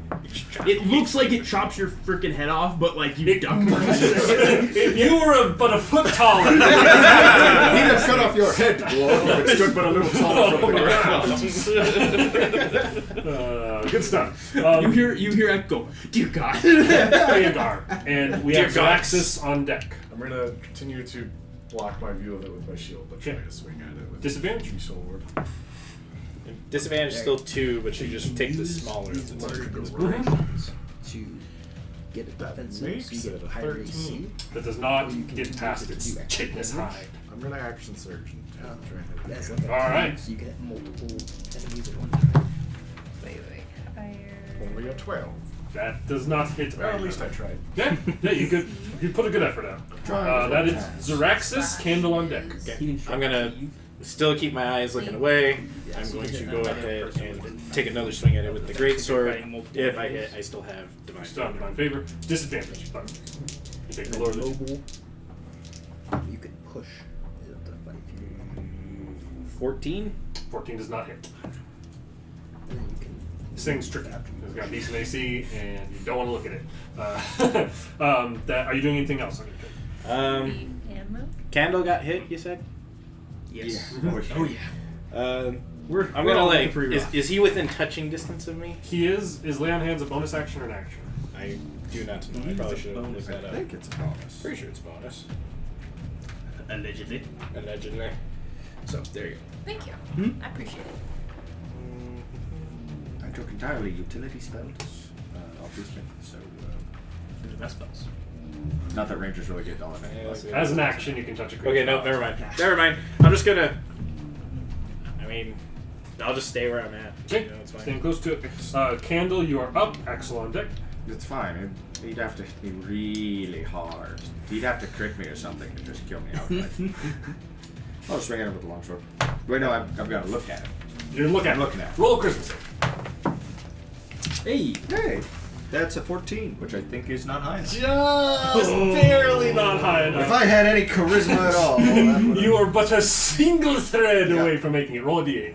It looks like it chops your freaking head off, but like you duck. If you were but a foot taller. He'd have cut off your head, dwarf, if it stood but a little taller from the ground. Good stuff. You hear Echo. Dear God. Vanguard. And we have Dear God. Xeraxis on deck. I'm gonna continue to block my view of it with my shield, but try Okay. to swing at it with Disadvantage? tree sword. Disadvantage is still 2, but you just take the smaller. These of large the two. inspirations to get a That defensive, makes so you it get a higher 13. AC. That does not You can get use past it to its do extra chitinous damage. hide. I'm gonna action surge and try and hit That's it. like a Alright. so you can hit multiple enemies at one time. Wait. Higher. Only a 12. That does not hit. Well, at least I tried. Yeah, you put a good effort out. That is Xeraxis, Candle on deck. I'm gonna still keep my eyes looking away. I'm going to go ahead and take another swing at it with the greatsword. If I hit, I still have divine. Still have divine favor. Disadvantage. But You take the lower of the two. Mobile. You can push it up to 5 feet. 14. 14 does not hit. And then you can. This thing's tricky. It's got decent AC, and you don't want to look at it. Are you doing anything else on your turn? Ammo? Candle got hit, you said? Yes. Yeah. Oh yeah. I'm We're gonna all like. looking pretty rough. Is he within touching distance of me? He is. Is lay on hands a bonus action or an action? I do not know. I Believe probably it's a should have bonus. looked I that up. think it's a bonus. Pretty sure it's bonus. Allegedly. Allegedly. So there you go. Thank you. Hmm? I appreciate it. I took entirely utility spells, obviously. So, They're the best spells. not that rangers really get on Yeah, it. let's see. As an action, you can touch a creature. Okay, no, never mind. Never mind. I'm just gonna. I mean, I'll just stay where I'm at. Okay, You know, it's fine. staying close to it. Candle, you are up. Axel on deck. It's fine. He'd have to hit me really hard. He'd have to crit me or something to just kill me outright. I'll swing at him with the longsword. Wait, no, I've got to look at him. You're looking at I'm it. looking at it. Roll a Christmas save. Hey. Hey, that's a 14, which I think is not high enough. Just barely not high enough. If I had any charisma at all, that would've- You are but a single thread Yeah. away from making it. Roll a d8.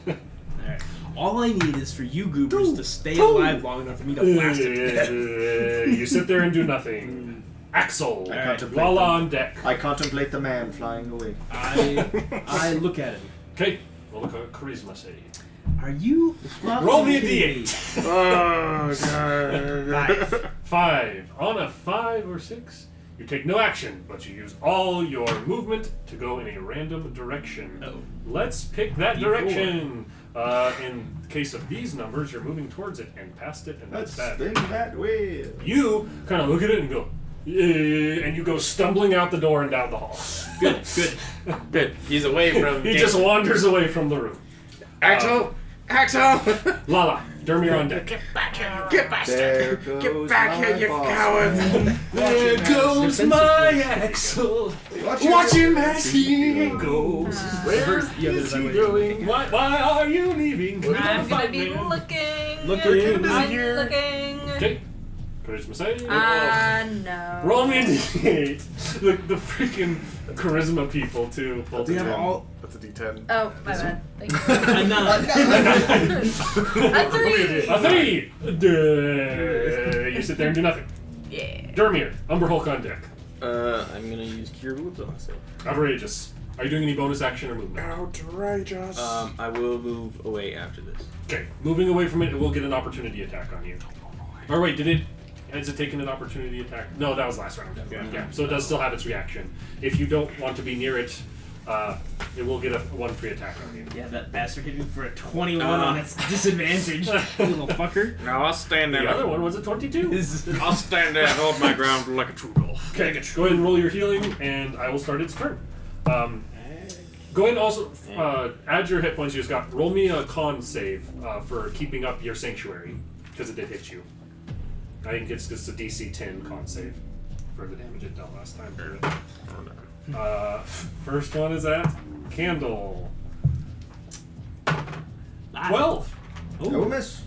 Alright. All I need is for you goobers to stay alive long enough for me to blast it. You sit there and do nothing. Axel, I contemplate Lala them. on deck. I contemplate the man flying away. I look at him. Okay, roll a charisma save. Are you? Roll me a kidding d8. Oh god. 5. On a 5 or 6, you take no action, but you use all your movement to go in a random direction. Oh. Let's pick that D4. direction. In the case of these numbers, you're moving towards it and past it, and Let's that's bad. spin that wheel. You kind of look at it and go, and you go stumbling out the door and down the hall. Good, good. Good. He's away from. He just wanders away from the room. Axel. Axel. Lala, Dermir on deck. Get back here, you bastard! There goes Get back here, my you boss. coward! There goes my Axel. Watch him as he goes. Where is he going? Why are you leaving? I'm gonna be looking. Looking. I'm Here. looking. Okay. Charisma save. No. Roll me a d8. The freaking charisma people too. Do you have all? That's a D10. Oh, my bad. Thank you. I'm not. A 3. A 3. You sit there and do nothing. Yeah. Dermir, Umber Hulk on deck. I'm gonna use Cure Wounds on myself. Outrageous. Are you doing any bonus action or movement? Outrageous. I will move away after this. Okay, moving away from it, it will get an opportunity attack on you. Or wait, has it taken an opportunity attack? No, that was last round. Yeah, so it does still have its reaction. If you don't want to be near it, it will get a 1 free attack on you. Yeah, that bastard hit me for a 21 on its disadvantage. Little fucker. No, I'll stand there. The other one was a 22. I'll stand there and hold my ground like a true wolf. Okay, go ahead and roll your healing, and I will start its turn. Go ahead and also add your hit points you just got. Roll me a con save for keeping up your sanctuary, because it did hit you. I think it's just a DC 10 con save for the damage it dealt last time. First one is at Candle. 12. No miss.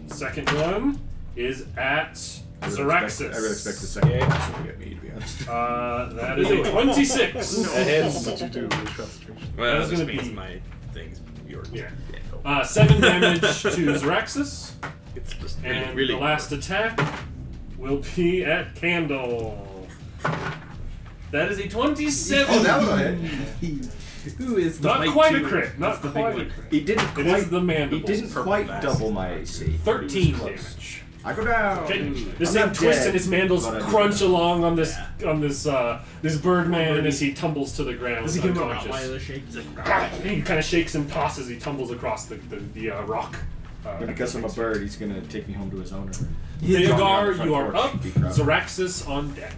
Second one is at Zaraxis. I would expect the second person to get me, to be honest. That is a 26. That hits. What you do with concentration. Well, That's this gonna means be- my thing's yours. Yeah. 7 damage to Zaraxis. It's just And really the last attack will be at Candle. That is a 27. Oh, that was a hit. Who is the Not white quite a tutor? crit. Not That's the big quite a one. crit. He didn't It quite. is the He mandibles. didn't quite double my AC. 13 Close. damage. I go down. Okay. This I'm thing not twists dead, and its mandals but I do crunch that. along on this this Birdman as he tumbles to the ground Does he give him a unconscious. Rottweiler shake? He's like, He kind of shakes and tosses. He tumbles across the rock. But because I'm a bird, he's gonna take me home to his owner. Theogar, Front you are porch, up. be proud. Zaraxis on deck.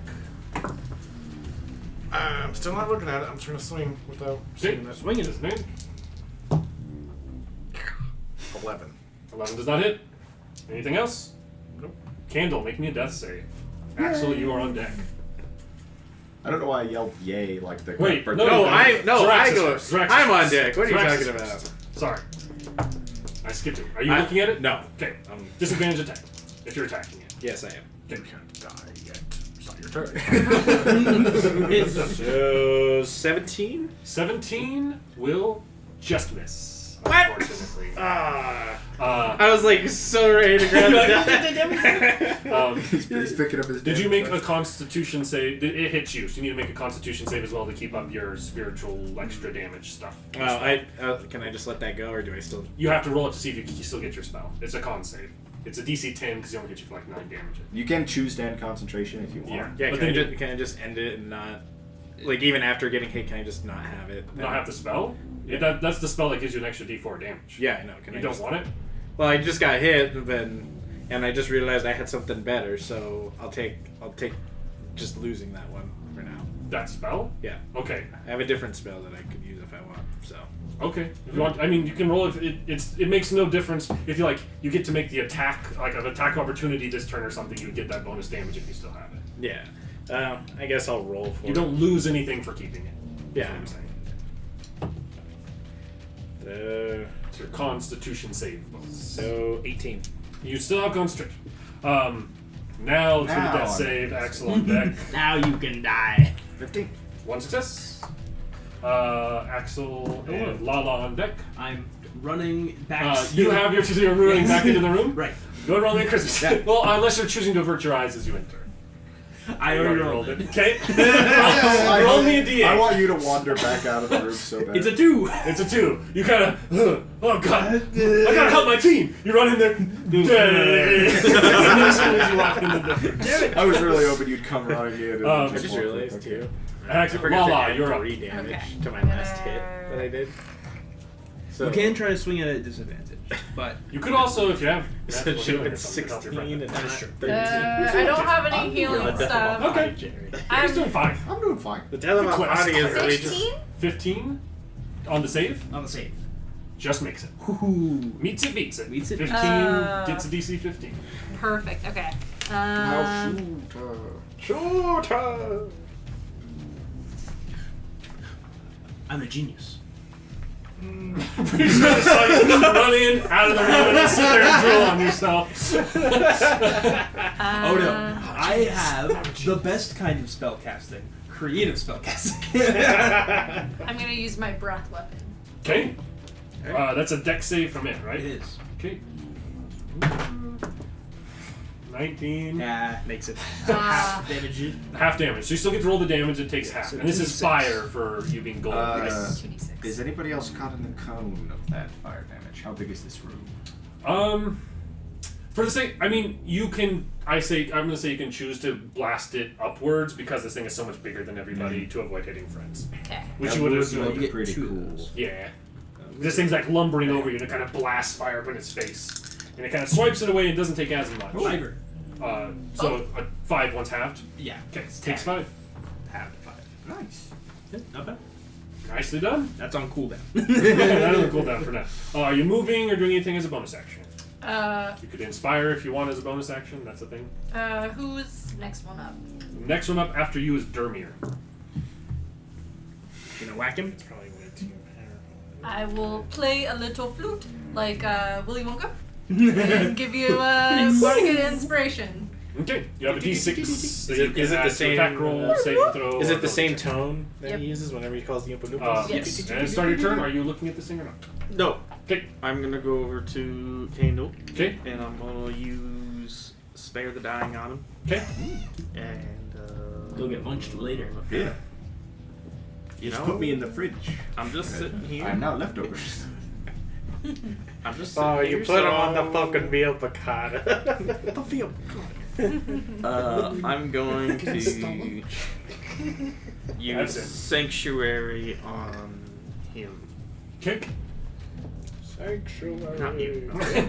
I'm still not looking at it. I'm trying to swing without Okay, seeing it. swinging his name. 11. 11 does not hit. Anything else? Nope. Candle, make me a death save. Axel, you are on deck. I don't know why I yelled "yay" like the. Wait, bird- no, I Zaraxis go. first. Zaraxis I'm on first. deck. What are you Zaraxis talking about? first. Sorry. I skipped it. Are you looking at it? No. Okay. Disadvantage attack. If you're attacking it. Yes, I am. You can't die yet, Skygate. your turn. So 17. 17 will just miss. What? Unfortunately. I was like so ready to grab the He's picking up his. Did you make a damage. Constitution save? It hits you, so you need to make a Constitution save as well to keep up your spiritual extra damage stuff. Can I just let that go, or do I still? You have to roll it to see if you can still get your spell. It's a con save. It's a DC 10 because you only get you for like 9 damage. You can choose to end concentration if you want. Yeah. Yeah, But can then can I just end it and not, like, even after getting hit, can I just not have it? Not have the spell? Yeah. That's the spell that gives you an extra D4 damage. Yeah, I know. Can You I don't just, want it? Well, I just got hit, and I just realized I had something better, so I'll take just losing that one for now. That spell? Yeah, Okay. I have a different spell that I could use if I want. So Okay. If you want, I mean, you can roll it. It makes no difference if you you get to make the attack, like an attack opportunity this turn or something. You would get that bonus damage if you still have it. yeah, I guess I'll roll for You it. don't lose anything for keeping it. Yeah. That's what I'm saying. It's your Constitution save bonus. So 18. You still have concentration. Now to the Now death I'm save. at Axel on deck. Now you can die. 15. 1 success. Axel and Lala on deck. I'm running back. You have you're running back into the room. Right. Go and roll me a Christmas. Yeah. Well, unless you're choosing to avert your eyes as you enter. I You already rolled it. Okay. I Roll me a D8. I want you to wander back out of the room so bad. It's a 2. It's a 2. You kind of, oh god, I gotta help my team. You run in there. As soon as you walk in the door. I was really hoping you'd come running in. And I I just walk realized in. too. Actually, I forgot to Lala, add you're up. 3 damage Okay. to my last hit that I did. So You can try to swing at a disadvantage, but You could also, if you have, So it should have been or something, help your friend. 16 and not 13. I don't have any healing stuff. Okay. He's doing fine. I'm doing fine. The tail of my Quest. body is really just. 15? 15 on the save. on the save. Just makes it. Hoo-hoo. Meets it, beats it. Meets it. 15 Oh. gets a DC 15. Perfect. Okay. Now shoot. Shoot! I'm a genius. Run in, out of the room, and sit there and drill on yourself. Oh no. I have the best kind of spell casting. Creative spell casting. I'm gonna use my breath weapon. Okay. That's a dex save from it, It right? is. Okay. 19. Nah, makes it Ah. half damage. Half damage. So you still get to roll the damage, it takes half. So And this is 2d6. fire for you being gold. Is 2d6. anybody else caught in the cone of that fire damage? How big is this room? For the sake, I mean, you can. I'm gonna say you can choose to blast it upwards because this thing is so much bigger than everybody to avoid hitting friends. Okay. Which That you would would assume. look you get pretty 2 of cool. those. Yeah. This thing's like lumbering over you and it kind of blasts fire up in its face, and it kind of swipes it away and doesn't take as much. Fiver. So a 5 once halved. Yeah. Okay, takes 5. Half 5. Nice. Not bad. Nicely done. That's on cooldown. That doesn't cool down for now. Are you moving or doing anything as a bonus action? You could inspire if you want as a bonus action. That's a thing. Who's next one up? Next one up after you is Dermir. Gonna whack him. It's probably way too I will play a little flute, like Willy Wonka, and give you a good inspiration. Okay, you have a D6. that you can is it add the to same, attack roll, saving throw? Is or it the same ability check. tone that Yep. he uses whenever he calls the Oompa Loompas? Yes. And start your turn. Are you looking at this thing or not? No. Okay. I'm gonna go over to Kendall Okay. and I'm gonna use Spare the Dying on him. Okay. And He'll get munched later. Yeah. you Just know, put me in the fridge. I'm just sitting here. I'm now leftovers. I'm just sitting Oh, you here, put him on the so- fucking veal piccata. The field. I'm going to That's use it. Sanctuary on him. Okay. Sanctuary. Not you. Okay.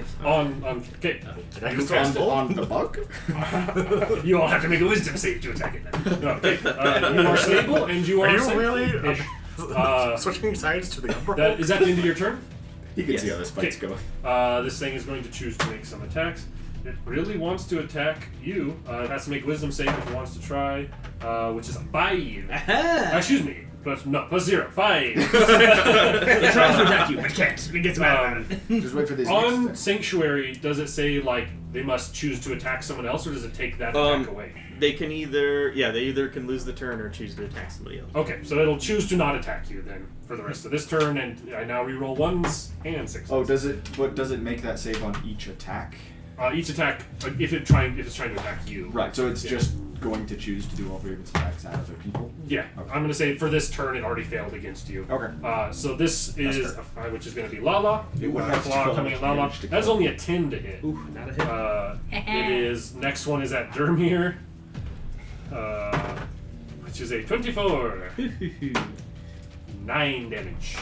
Did I just on the bug? You all have to make a wisdom save to attack it then. No, okay. You are stable and you are. Are you safe. really Uh, switching sides to the upper? Is that the end of your turn? You can see how this fight's going. This thing is going to choose to make some attacks. It really wants to attack you. It has to make wisdom save if it wants to try, which is a 5. Excuse me. plus 0. 5. It tries to attack you, but it can't. It gets mad about it. Just wait for these On next Sanctuary, does it say, like, they must choose to attack someone else, or does it take that attack away? They can either can lose the turn or choose to attack somebody else. Okay, so it'll choose to not attack you then for the rest of this turn, and I now reroll 1s and 6s. Oh, does it make that save on each attack? Each attack, if it's trying to attack you. Right, so it's just going to choose to do all 3 of its attacks at other people? Yeah, Okay. I'm going to say for this turn it already failed against you. Okay. So this is a 5, which is going to be Lala. It would have Claw 12 coming at Lala. damage to That's kill. only a 10 to hit. Ooh, not a hit. It is, next one is at Dermir, which is a 24. 9 damage.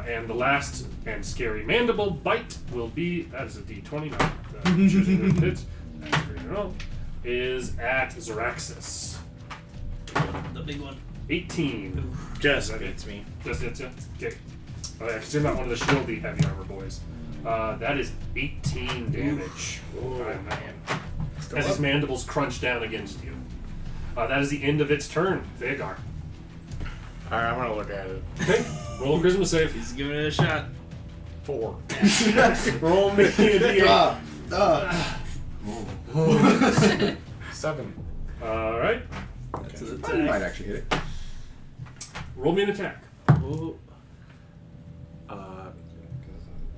And the last and scary mandible bite will be, that is a d20, not choosing the hits. That's pretty roll. Is at Zeraxis. The big one. 18. Just Okay. hits me. Just hits you? Okay. Oh yeah, because you're not one of the shieldy heavy armor boys. That is 18 damage. Alright, man. As his mandibles crunch down against you. That is the end of its turn, Vagar. Alright, I'm gonna look at it. Okay. Roll a charisma save. He's giving it a shot. 4. Roll me a d8. 7. Alright. That's an I might attack. actually hit it. Roll me an attack. Oh.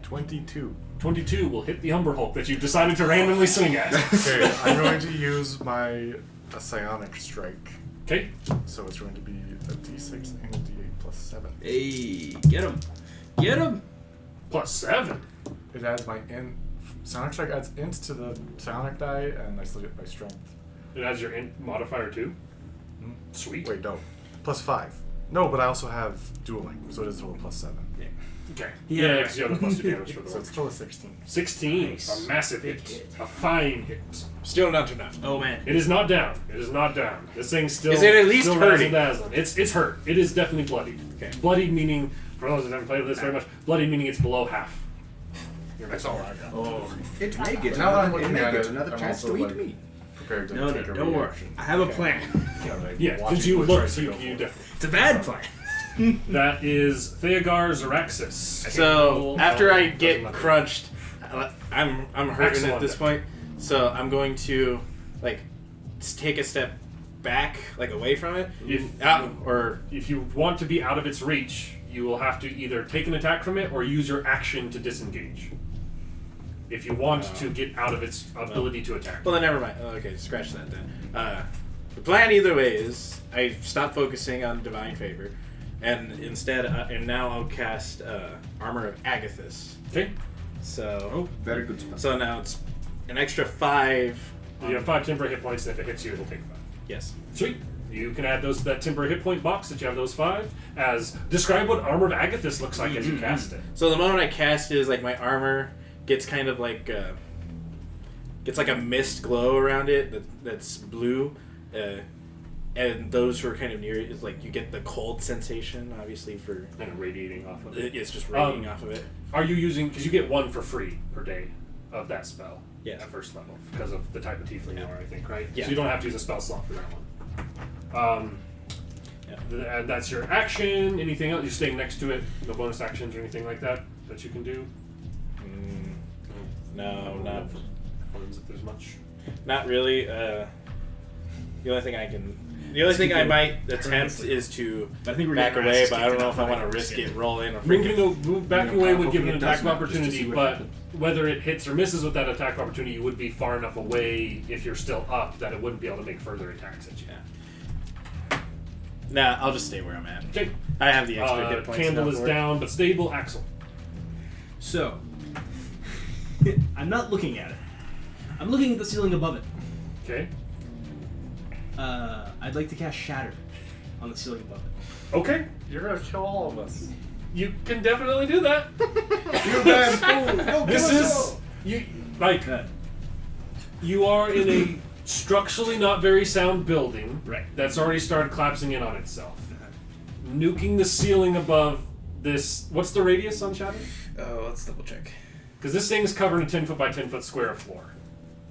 22. 22 will hit the Umber Hulk that you've decided to randomly swing at. Okay, I'm going to use my psionic strike. Okay. So it's going to be a d6 and a d8 plus 7. Hey, get him. Get him. Plus 7. It adds my psionic strike adds int to the psionic die, and I still get my strength. It has your int modifier too. Hmm? Sweet. Wait, no. Plus 5. No, but I also have dueling, so it is total plus 7. Okay. Yeah. Yeah, because you have the plus 2 damage for the So roll. it's total 16. 16. Nice. A massive Big hit. hit. A fine hit. Still not enough. Oh man. It is not down. It is not down. This thing's still. Is it at least still hurting? razzle-dazzling. It's hurt. It is definitely bloodied. Okay. Bloodied meaning, for those that haven't played this very much, bloodied meaning it's below half. That's all I got. Oh. It may get Now that I'm another, looking at it, another I'm chance also, to eat like, meat. Prepared to No, take a don't worry. reaction. I have a Okay. plan. Yeah, Watching since you what look, tries to you go for. definitely. It's a bad plan. That is Theogar Zeraxis. So after I Doesn't get matter. crunched, I'm hurting Excellent. at this point. So I'm going to like take a step back, like away from it, or If you want to be out of its reach, you will have to either take an attack from it or use your action to disengage. If you want to get out of its ability to attack. well, then never mind. Oh, okay, scratch that then. The plan either way is I stop focusing on divine favor, and instead, and now I'll cast Armor of Agathis. Okay. So, Very good spell. so now it's an extra 5. You have 5 temporary hit points, and if it hits you, it'll take 5. Yes. Sweet. You can add those to that temporary hit point box that you have those 5. As describe what Armor of Agathis looks like as you cast it. So the moment I cast it is like my armor gets kind of like gets like a mist glow around it that's blue, and those who are kind of near it is like you get the cold sensation, obviously for And radiating off of it. it's just radiating off of it. Are you using, because you get 1 for free per day of that spell Yeah. at first level because of the type of tiefling you are, I think, right? Yeah. So you don't have to use a spell slot for that one. Yeah. And that's your action. Anything else? You're staying next to it. No bonus actions or anything like that that you can do. No, not If there's much. not really. The only thing I might attempt is to I think we're back getting our away, asses but I don't kicked know in if I that want fight. to risk it, roll in, or Backing You away know, would give an it attack does of matter, just to opportunity, see what but happens. whether it hits or misses with that attack of opportunity, you would be far enough away if you're still up that it wouldn't be able to make further attacks at you. Nah, I'll just stay where I'm at. Okay. I have the extra hit points. Candle enough is for it. down but stable. Axel. So, I'm not looking at it. I'm looking at the ceiling above it. Okay. I'd like to cast Shatter on the ceiling above it. Okay. You're gonna kill all of us. You can definitely do that. You damn fool! Don't This kill us is all. you like you are in a structurally not very sound building Right. that's already started collapsing in on itself. Nuking the ceiling above this. What's the radius on Shadow? Oh, let's double check. Because this thing's covered in 10 foot by 10 foot square of floor.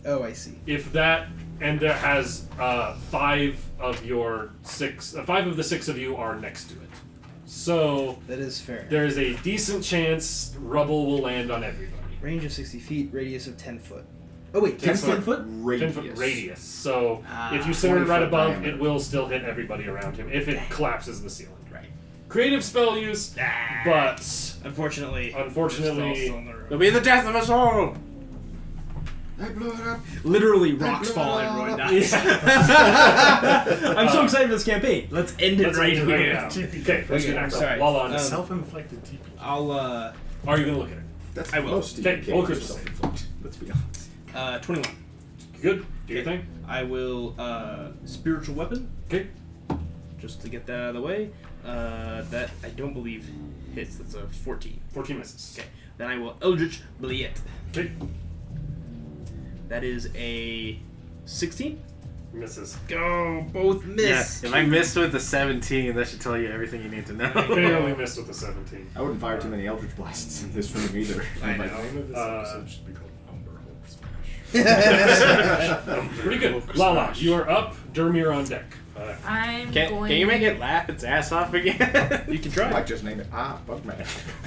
Oh, I see. If that and that has 5 of the 6 of you are next to it. So That is fair. there is a decent chance rubble will land on everybody. Range of 60 feet, radius of 10 foot. Oh wait, 10 10 foot? 10 foot radius. So if you center it 20 right foot above, diameter. it will still hit everybody around him if it collapses the ceiling. Right. Creative spell use, but Unfortunately, unfortunately, It'll be the death of us all. I blew it up. literally rocks fall and Roy dies. I'm so excited for this campaign. Let's end it let's right end it here. right now. Okay, first Okay, you I'm act sorry. While on Self-inflicted TP. I'll are you gonna look at it? That's I will. most Okay, DnD roll games Christmas. self-inflicted. Let's be honest. 21. Good. Do your thing. I will spiritual weapon Okay. just to get that out of the way. That I don't believe hits. That's a 14. 14 misses. Okay. Then I will Eldritch Blade. Okay. That is a 16. Misses. Go, both miss. Yeah, if I missed with the 17, that should tell you everything you need to know. Barely missed with the 17. I wouldn't fire too many Eldritch Blasts in this room either. I I'm like, know. Name of this episode should be called Umber Hulk Smash. Pretty good. Lala, you are up. Dermir on deck. I'm Can going. you make it laugh its ass off again? You can I try. might just name it Bugman.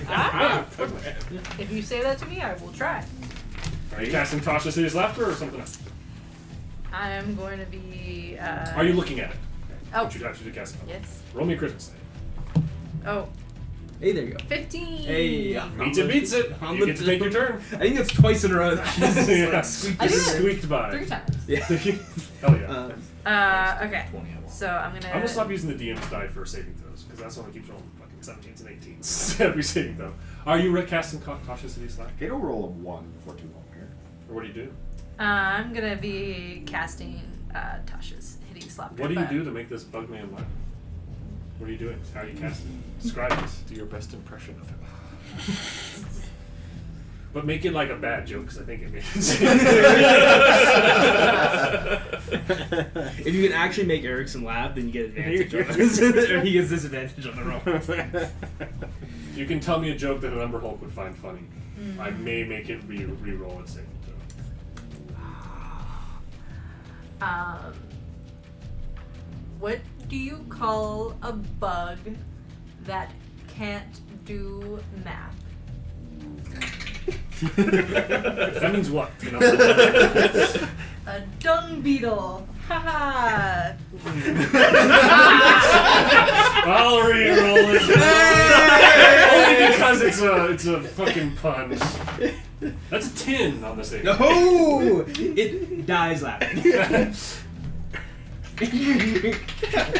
Ah, if you say that to me, I will try. Are you casting Tasha City's Laughter or something else? I am going to be. Are you looking at it? Oh. Would you actually do cast spell? Yes. Roll me a Christmas save. Oh. Hey, there you go. 15. Hey, Beats it, beats it. on You the get to take your turn. I think it's twice in a row that Jesus Yeah. I did it Squeaked by. 3 times. Yeah. Hell yeah. Okay. So I'm gonna. I'm gonna stop using the DM's die for saving throws because that's the one that keeps rolling fucking 17s and 18s every saving throw. Are you casting Tasha City's Laughter? Get a roll of 1 before too long here. Or what do you do? I'm gonna be casting Tasha's Hideous Laughter. What do you but- do to make this Bugman laugh? What are you doing? How are you casting? Describe it. Do your best impression of him. But make it like a bad joke, because I think it makes If you can actually make Erickson laugh, then you get advantage on this. Or he gets disadvantage on the roll. You can tell me a joke that an Umber Hulk would find funny. I may make it re-roll its saving throw. What do you call a bug that can't do math? That means what? You know? A dung beetle. Haha. I'll re-roll it. Only because it's a fucking pun. That's a 10 on the save. No! It dies laughing.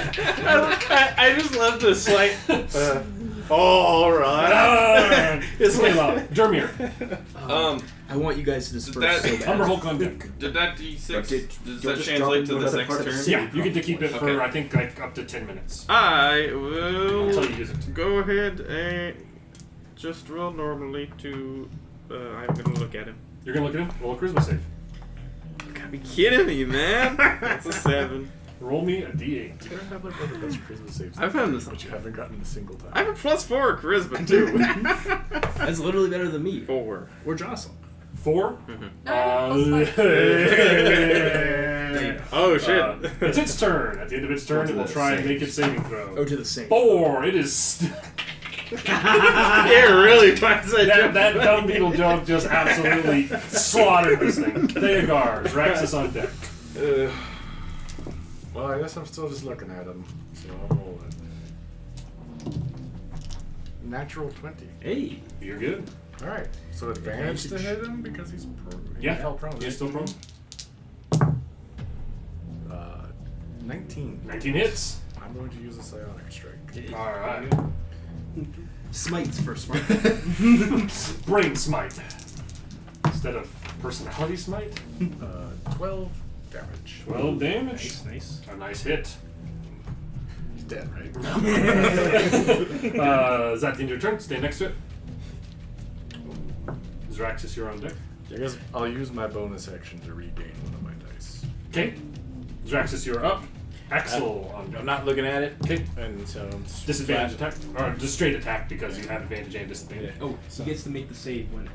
I just love this, like, alright. It's way loud. Dermir. I want you guys to disperse That- so bad. Umber Hulk on deck. Did that D6, But does you'll that just translate to drop this into next another turn? part of Yeah, you get to keep it for, Okay. I think, like up to 10 minutes. I Until will you use it. go ahead and just roll normally to, I'm gonna look at him. You're going to look at him? Roll a charisma save. You gotta be kidding me, man. That's a 7. Roll me a d8. You gotta have like one of the best charisma saves. I've had this- but you haven't gotten a single time. I have a +4 charisma, too. That's literally better than me. 4. Or Jocelyn. 4? No, Oh, shit. It's its turn. At the end of its turn, it will try and make its saving throw. Oh, to the same. 4. It is. It really finds That dumb beetle joke just absolutely slaughtered this thing. Theogars, Raxus on deck. Well, I guess I'm still just looking at him, so I'll roll it. Natural 20. Hey. You're good. Alright, so advantage to hit him because he's he Yeah, fell prone. You're still prone. 19. 19 hits. I'm going to use a psionic strike. Alright. Smites for smart. Brain smite. Instead of personality smite. 12 damage. 12 damage. Nice. A nice hit. He's dead, right? Is that the end of your turn? Stay next to it. Zraxus, you're on deck. I guess I'll use my bonus action to regain one of my dice. Okay. Zraxus, you're up. Axel on deck. I'm not looking at it. Okay. And so I'm just Disadvantage attack? Or just straight attack because you have advantage and disadvantage. Oh, he gets to make the save when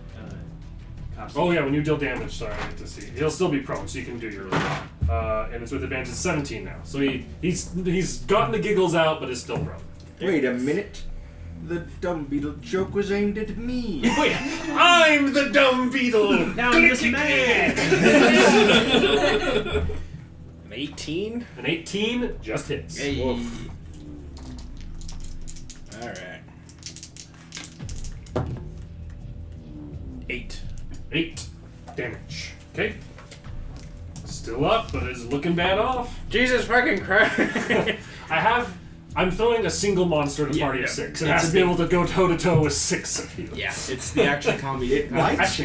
Oh yeah, when you deal damage, sorry, I get to see. He'll still be prone, so you can do your and it's with advantage 17 now. So he's gotten the giggles out, but is still prone. Wait a minute. The dumb beetle joke was aimed at me. Wait, I'm the dumb beetle! Now I'm just mad! An 18? An 18 just hits. Hey. Woof. Alright. 8. 8 damage. Okay. Still up, but is looking bad off. Jesus fucking Christ! I'm throwing a single monster at a party of 6. It has to be able to go toe to toe with 6 of you. Yeah, it's the action combi.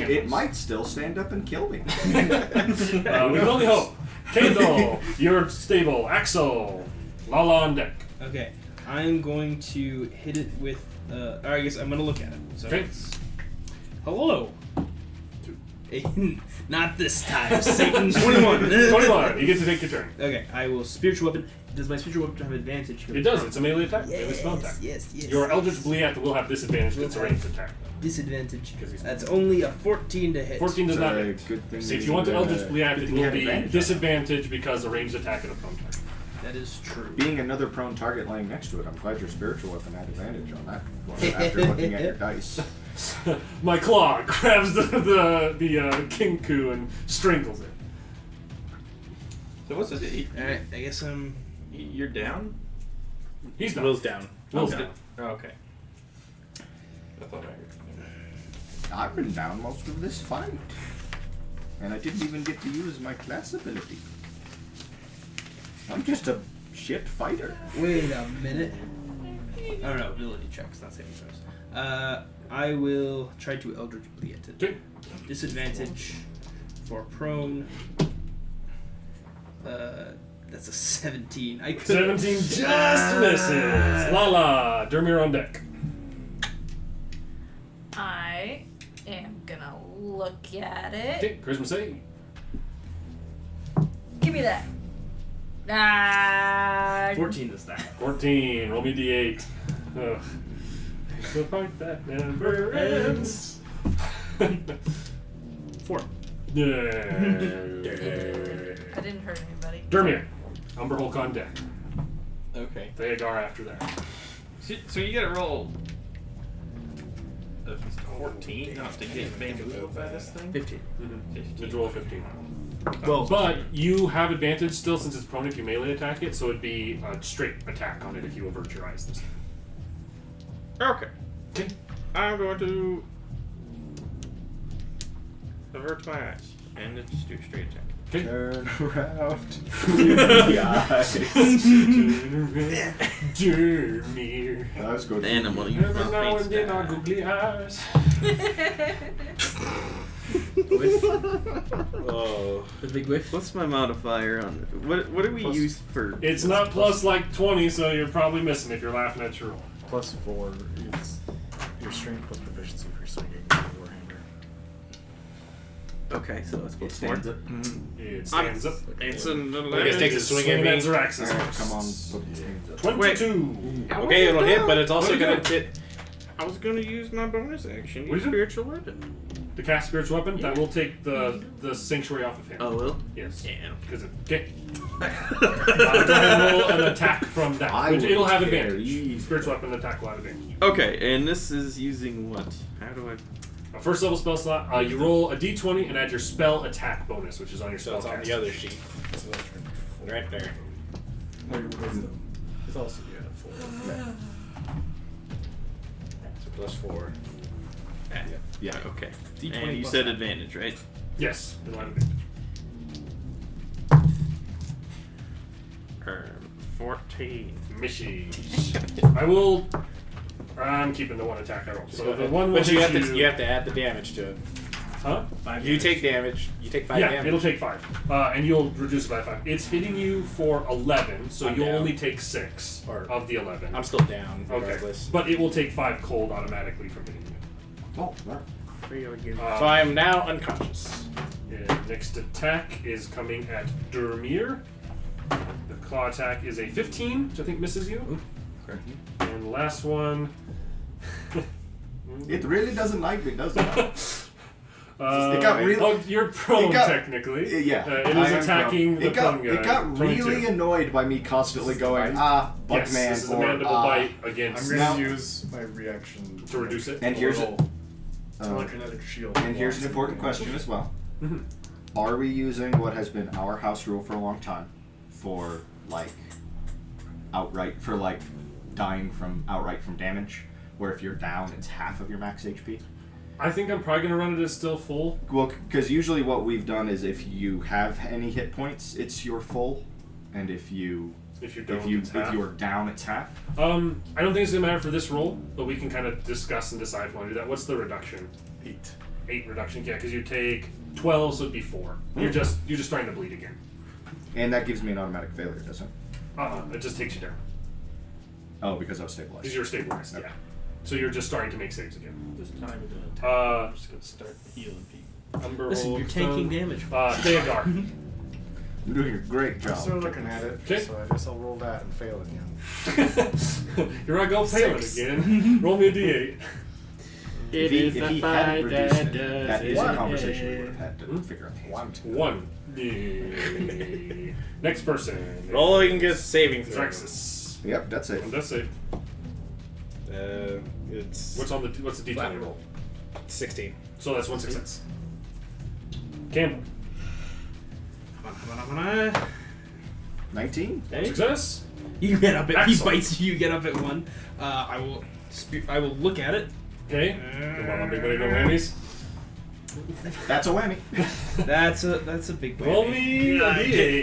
It might still stand up and kill me. We can only hope. Kendall, you're stable. Axel, Lala on deck. Okay, I'm going to hit it with. Or I guess I'm going to look at it. So Okay. it's, hello. Not this time. Satan 21. 21. You get to take your turn. Okay, I will spiritual weapon. Does my spiritual weapon have advantage? It does. It's a melee attack. Melee spell attack. Yes. Your Eldritch Bleat will have disadvantage because it's a ranged attack. Disadvantage. 'Cause he's- That's only a 14 to hit. 14 does not hit. Good thing So if you want to Eldritch Bleat, it good thing will you have be advantage on it. disadvantage because a ranged attack and a prone target. That is true. Being another prone target laying next to it, I'm glad your spiritual weapon had advantage on that one after looking at your dice. My claw grabs the Kinku and strangles it. So what's it? Alright, I guess I'm. You're down? He's done. Will's down. Will's Oh, down. Oh, okay. I thought I heard. I've been down most of this fight. And I didn't even get to use my class ability. I'm just a shit fighter. Wait a minute. Oh no, ability checks, not saving throws. I will try to Eldritch Bleat it. Okay. Disadvantage for prone. That's a 17. I could 17 just misses. Lala, Dermir on deck. I am gonna look at it. Okay, charisma save. Give me that. Ah. 14 is that. 14. Roll me d8. Ugh. The fight that never ends. 4. I didn't hurt anybody. Dermir, Umberhulk on deck. Okay. Theodar after that. So you gotta roll a 14 not to get bamboozled by this thing? 15. Let's roll 15. Well, But you have advantage still since it's prone if you melee attack it, so it'd be a straight attack on it if you avert your eyes this time. Okay. Okay. I'm going to avert my eyes and then just do a straight attack. Okay. Turn around. Dermir. Let's go. And I'm gonna use Every my now face and then our down. googly eyes. Oh. the big whiff. What's my modifier on it? What do we Plus- use for? It's not plus like 20, so you're probably missing if you're laughing at your roll. +4 is your strength plus proficiency for swinging with Warhammer. Okay, so it's It plus 4. stands up. It stands up. It's an I guess take the swing at me. Xerax's Alright, come on, put the stands up. 22. Okay, it'll hit, but it's also What do you gonna hit. I was gonna use my bonus action. What Use is it? spiritual weapon. To cast spiritual weapon, that will take the sanctuary off of him. Oh, will? Yes. Yeah. Because okay. Go ahead and roll an attack from that. I Which it'll have will carry advantage. you. Spiritual weapon attack will have advantage. Okay, and this is using what? How do I? A first level spell slot. You roll a d20 and add your spell attack bonus, which is on your So spell it's on cast. the other sheet. So that's Right there. no, your wisdom. It's also 4. So +4. Yeah. Okay. D20 And you plus said that. advantage, right? Yes, it'll have advantage. 14. Mishies. I will. I'm keeping the one attack I rolled. So the one will But you hit have to add the damage to it. Huh? You take damage. You take 5 Yeah, damage. it'll take 5. And you'll reduce it by 5. It's hitting you for 11, so I'm you'll down. only take 6 Or- of the 11. I'm still down. Okay. Regardless. But it will take 5 cold automatically from hitting you. Oh, right. So I am now unconscious. And next attack is coming at Dermir. The claw attack is a 15, which I think misses you. And the last one. It really doesn't like me, does it? It got really- oh, you're prone, got- technically. Yeah. It I is am attacking prone. the It got, prone guy. it got 22. really annoyed by me constantly going, Yes, Bugman, this is a or mandible bite against I'm Now- gonna use my reaction to reduce it. And here's little a, telekinetic shield. and here's an important question as well. Mhm. Are we using what has been our house rule for a long time for dying outright from damage, where if you're down it's half of your max HP? I think I'm probably gonna run it as still full. Well, because usually what we've done is if you have any hit points, it's your full, and if you If you're down, it's half. I don't think it's gonna matter for this roll, but we can kind of discuss and decide if we want to do that. What's the reduction? 8. 8 reduction, yeah, because you take 12, so it'd be 4. You're just starting to bleed again. And that gives me an automatic failure, doesn't it? It just takes you down Oh, because I was stabilized. because you're stabilized. Okay. Yeah, so you're just starting to make saves again. This time we're gonna attack. I'm just gonna start healing people. Umber Listen, you're Hulk, tanking Stone, damage. Theogar. You're doing a great I'm job. still looking at it, Okay. so I guess I'll roll that and fail again. You're not going failing 6. again. Roll me a d8. If he hadn't reduced it, that is a One. conversation we would have had to figure out. 1. 1. Yay. Next person. Rolling against saving throw. Draxus. Yep, that's it. And that's it. It's What's the d20 roll? 16. So that's 1 success. Campbell. Come on. 19? Success. You get up at he Excellent. bites you. You get up at 1. I will look at it. Okay. Come on, big buddy, no whammies. That's a whammy. That's a big Roll whammy. me a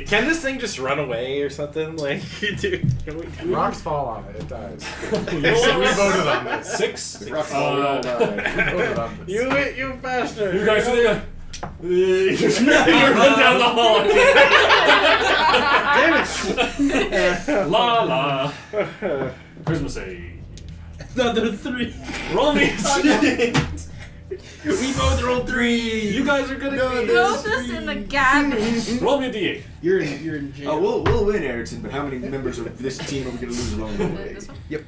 d8. Can this thing just run away or something? Like, dude, can we? Rocks fall on it, it dies. We we voted on this. 6. If rocks fall, we all die. We voted on this. You bastard! You guys are the. You run down the hall. Damn it! La la. Charisma save. Another 3. Roll me a d8. We both rolled 3. You guys are gonna Throw this in the garbage. roll me a d8. You're in jail. We'll win, Erickson, but how many members of this team are we going to lose along the way? This one? Yep.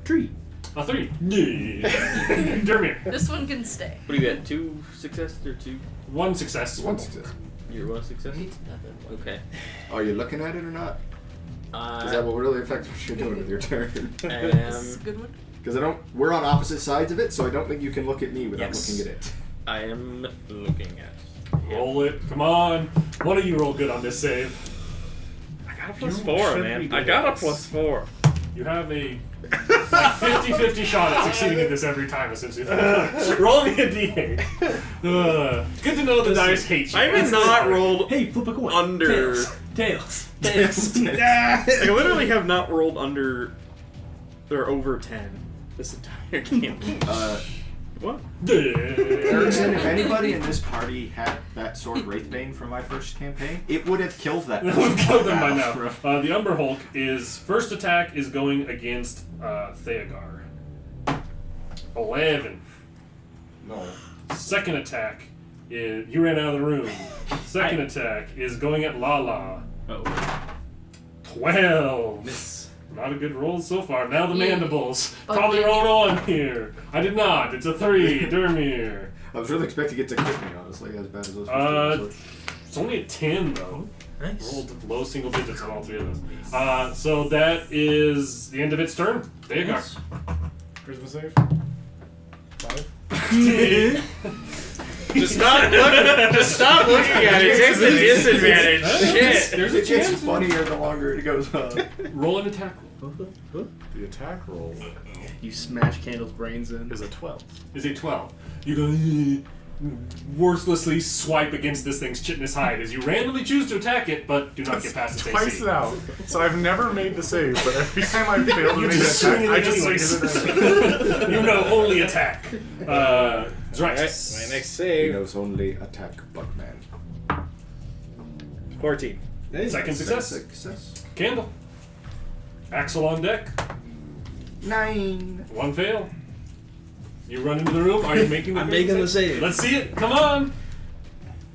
3. A 3. Dermir. This one can stay. What do you get? 2 successes or 2? 1 success. One success. You're 1 success? Okay. Are you looking at it or not? Because that will really affect what you're doing with your turn. This is a good one. Because we're on opposite sides of it, so I don't think you can look at me without Yes. looking at it. I am looking at. Roll it. Come on. One of you roll good on this save. I got a You +4, should be man. good I at got a this. +4. You have a 50-50 shot at succeeding at this every time, essentially. Roll me a d8. Good to know the dice hate you. I even not rolled Hey, flip a coin. Under. Tails. I literally have not rolled under or over 10 this entire game. What? Erickson, if anybody in this party had that sword Wraithbane from my first campaign, it would have killed that person. We've killed them by now. The Umber Hulk is first attack is going against Theogar. 11. No. Second attack is you ran out of the room. Second attack is going at Lala. Oh. 12. Miss. Not a good roll so far. Now the Yeah. mandibles. But Probably maybe- rolled on here. I did not. It's a 3. Dermir. I was really expecting it to crit me, honestly, as bad as those first It's only a 10 though. Nice. Rolled low single digits on all 3 of those. So that is the end of its turn. There you go. Charisma save. 5. Just stop looking at it. It takes a disadvantage. Shit. There's a It gets chance. funnier the longer it goes on. Roll an attack The attack roll You smash Candle's brains in. is a 12. is a 12. You go worthlessly swipe against this thing's chitinous hide as you randomly choose to attack it, but do not get past its Twice AC. now. So I've never made the save, but every time I fail to You make an just swing attack, it I just anyways. swing it in. You know only attack. Alright, Drax. my next He save. knows only attack Bugman. 14. Second success. Success. Candle. Axel on deck. 9. 1 fail. You run into the room. Are you making the I'm great making the save. Let's see it. Come on.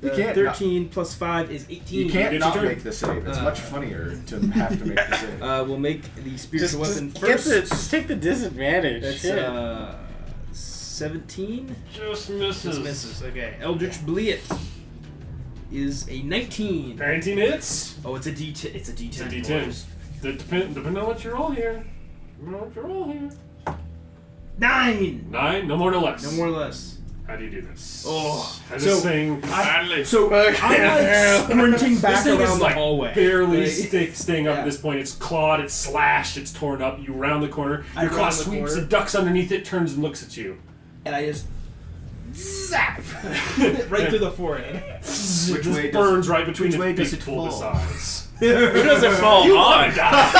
You can't 13 plus 5 is 18. You can't Get not your turn. make the save. It's much funnier to have to make the save. We'll make the spiritual weapon Just first. just take the disadvantage. That's Shit. 17. Just misses. Just misses. Okay. Eldritch Bleat is a 19. 19 hits. Oh, it's a D10. It's a D10. It's a D10. Depending on what you roll here. 9. 9? No more, no less. No more or less. How do you do this? Oh. How does this thing... I'm like sprinting back This thing around is the like hallway. barely Like- staying up Yeah. at this point. It's clawed, it's slashed, it's torn up. You round the corner. I Your claw round the sweeps corner. and ducks underneath it, turns and looks at you. And I just zap right through the forehead. It Which just way does burns right between which its way big does it bulbous fall? eyes. Who does it fall You on? wanna die.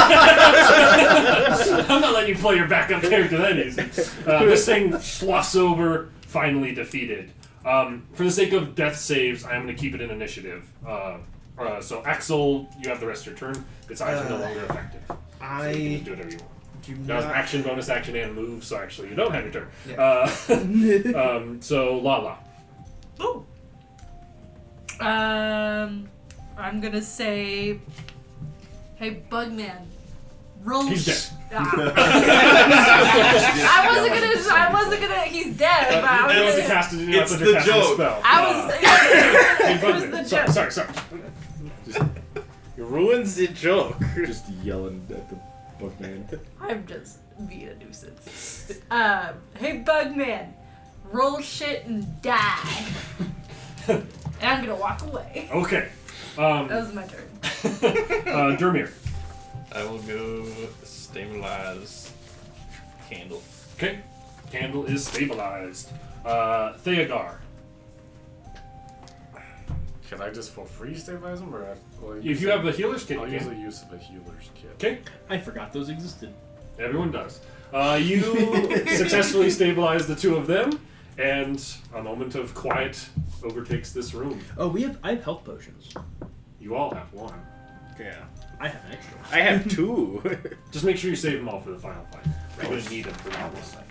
I'm not letting you play your backup character that easy. This thing sloughs over, finally defeated. For the sake of death saves, I'm going to keep it in initiative. So Axel, you have the rest of your turn. Its eyes are no longer effective. So you can just do whatever you want. Do That was not. action, bonus action, and move, so actually you don't have your turn. Yeah. So Lala. Ooh. I'm gonna say, hey, Bugman, roll. He's dead. I wasn't gonna. He's dead. But I You don't have was to gonna, cast it. You don't It's have to the cast a joke. spell. I was. Hey, It was Bugman. the joke. Sorry. It ruins the joke. Just yelling at the bookman. I'm just being a nuisance. Hey, Bugman, roll shit and die. And I'm gonna walk away. Okay. That was my turn. Dermir. I will go stabilize candle. Okay. Candle is stabilized. Theogar. Can I just for free stabilize them, or If you have a healer's kit, I'll you use can. the use of a healer's kit. Okay. I forgot those existed. Everyone does. You successfully stabilize the two of them, and a moment of quiet overtakes this room. Oh, I have health potions. You all have one. Yeah. I have an extra. I have 2. Just make sure you save them all for the final fight. You're going to need them for the final fight.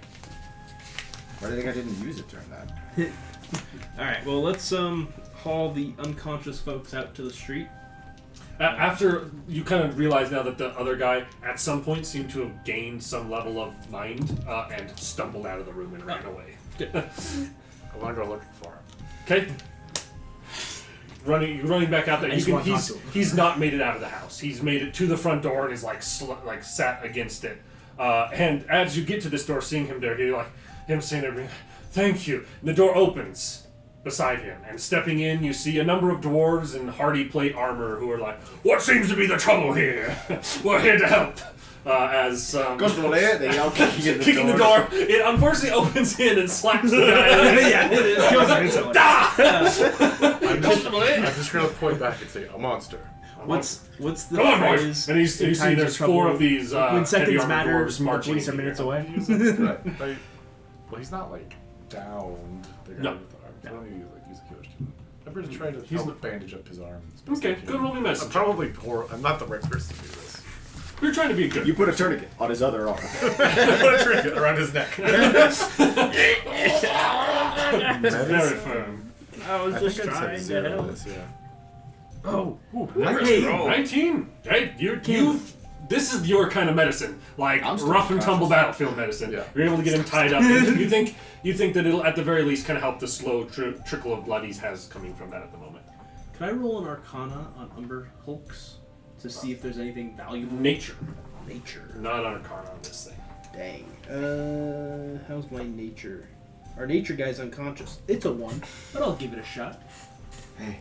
Why do you think I didn't use it during that? All right. Well, let's haul the unconscious folks out to the street. After you kind of realize now that the other guy at some point seemed to have gained some level of mind and stumbled out of the room and ran away. I want to go looking for him. Okay. Running back out there. I just want to talk to him. He's not made it out of the house. He's made it to the front door and is like sat against it. And as you get to this door, seeing him there, you're like him saying everything. Thank you. And the door opens beside him, and stepping in, you see a number of dwarves in hardy plate armor who are like, "What seems to be the trouble here? We're here to help." As They all kicking the door, it unfortunately opens in and slaps the guy. Yeah, it kills him instantly. I'm just gonna point back and say a monster. What's the Come on, phrase? boys! And you in see times there's trouble, 4 of these when heavy seconds armored matter, dwarves the marching police are into minutes you. away. Well, he's not like downed. The guy No. with the arm. So let me like use a healer's kit. I'm just trying to He's help bandage up his arm. Okay, good roll me I'm medicine. probably poor. I'm not the right person to do this. We're trying to be good. You put a tourniquet on his other arm. Put a trinket around his neck. Very firm. I was just trying to help. This, yeah. Oh, Hey, 19. Hey, you. This is your kind of medicine, like I'm still rough and tumble conscious. battlefield medicine. Yeah. You're able to get him tied up. You think that it'll at the very least kind of help the slow trickle of blood he has coming from that at the moment. can I roll an Arcana on Umber Hulks to see if there's anything valuable? Nature, Nature. not Arcana on this thing. Dang. How's my nature? Our nature guy's unconscious. It's a 1, but I'll give it a shot. Hey,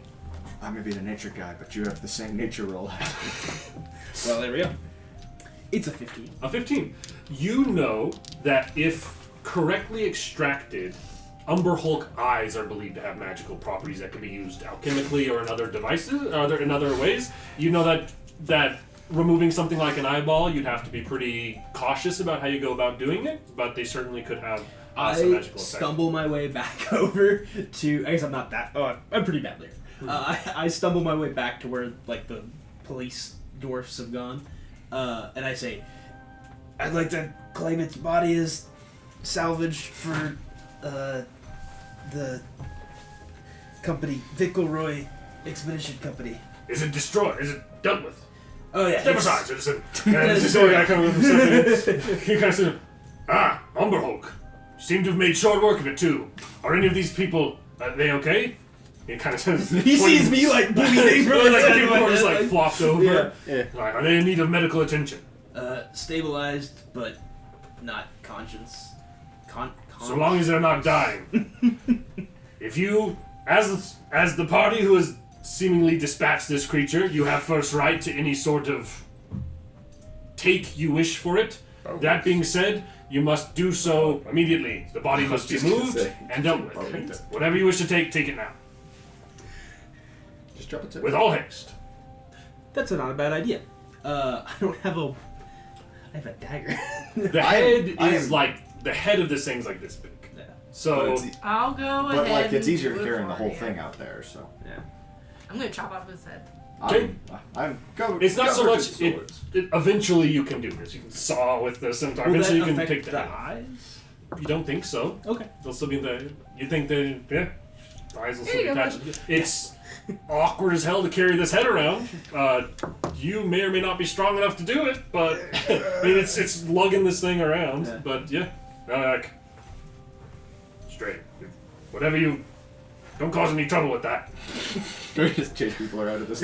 I may be the nature guy, but you have the same nature roll. Well, there we go. It's a 15. A 15. You know that if correctly extracted, Umber Hulk eyes are believed to have magical properties that can be used alchemically or in other devices, or in other ways. You know that removing something like an eyeball, you'd have to be pretty cautious about how you go about doing it, but they certainly could have some I magical effect. stumble my way back over to. I guess I'm not that. Oh, I'm pretty bad there. I stumble my way back to where like the police dwarfs have gone, and I say, "I'd like to claim its body as salvage for the company, Vickelroy Expedition Company." Is it destroyed? Is it dealt with? Oh yeah. Step aside, citizen. And this guy comes with something. He kind of says, Umber Hulk. seem to have made short work of it too. Are any of these people? Are they okay? He kind of says. He sees me like bleeding from like the people are just like flopped over. Yeah. Like, are they in need of medical attention? Stabilized, but not conscious. So long as they're not dying. If you, as the party who has seemingly dispatched this creature, you have first right to any sort of take you wish for it. That being said, you must do so immediately. The body must be moved and dealt with. Whatever you wish to take it now. Just drop it to With all haste. That's not a bad idea. I don't have a. I have a dagger. The head is like the head of this thing's like this big. Yeah. So I'll go But ahead. like, it's easier to and carry move the whole forward. thing out there. So Yeah. I'm gonna chop off his head. Okay. I'm covered. it's not so covered much. in It swords. eventually you can do this. You can saw with the scimitar. Will Eventually that you can affect take the head. eyes? You don't think so? Okay. They'll still be in the. You think the eyes will Here still you be go, attached? It's awkward as hell to carry this head around. You may or may not be strong enough to do it, but I mean it's lugging this thing around. Yeah. But yeah, straight. Whatever you. Don't cause any trouble with that. We just chase people around at this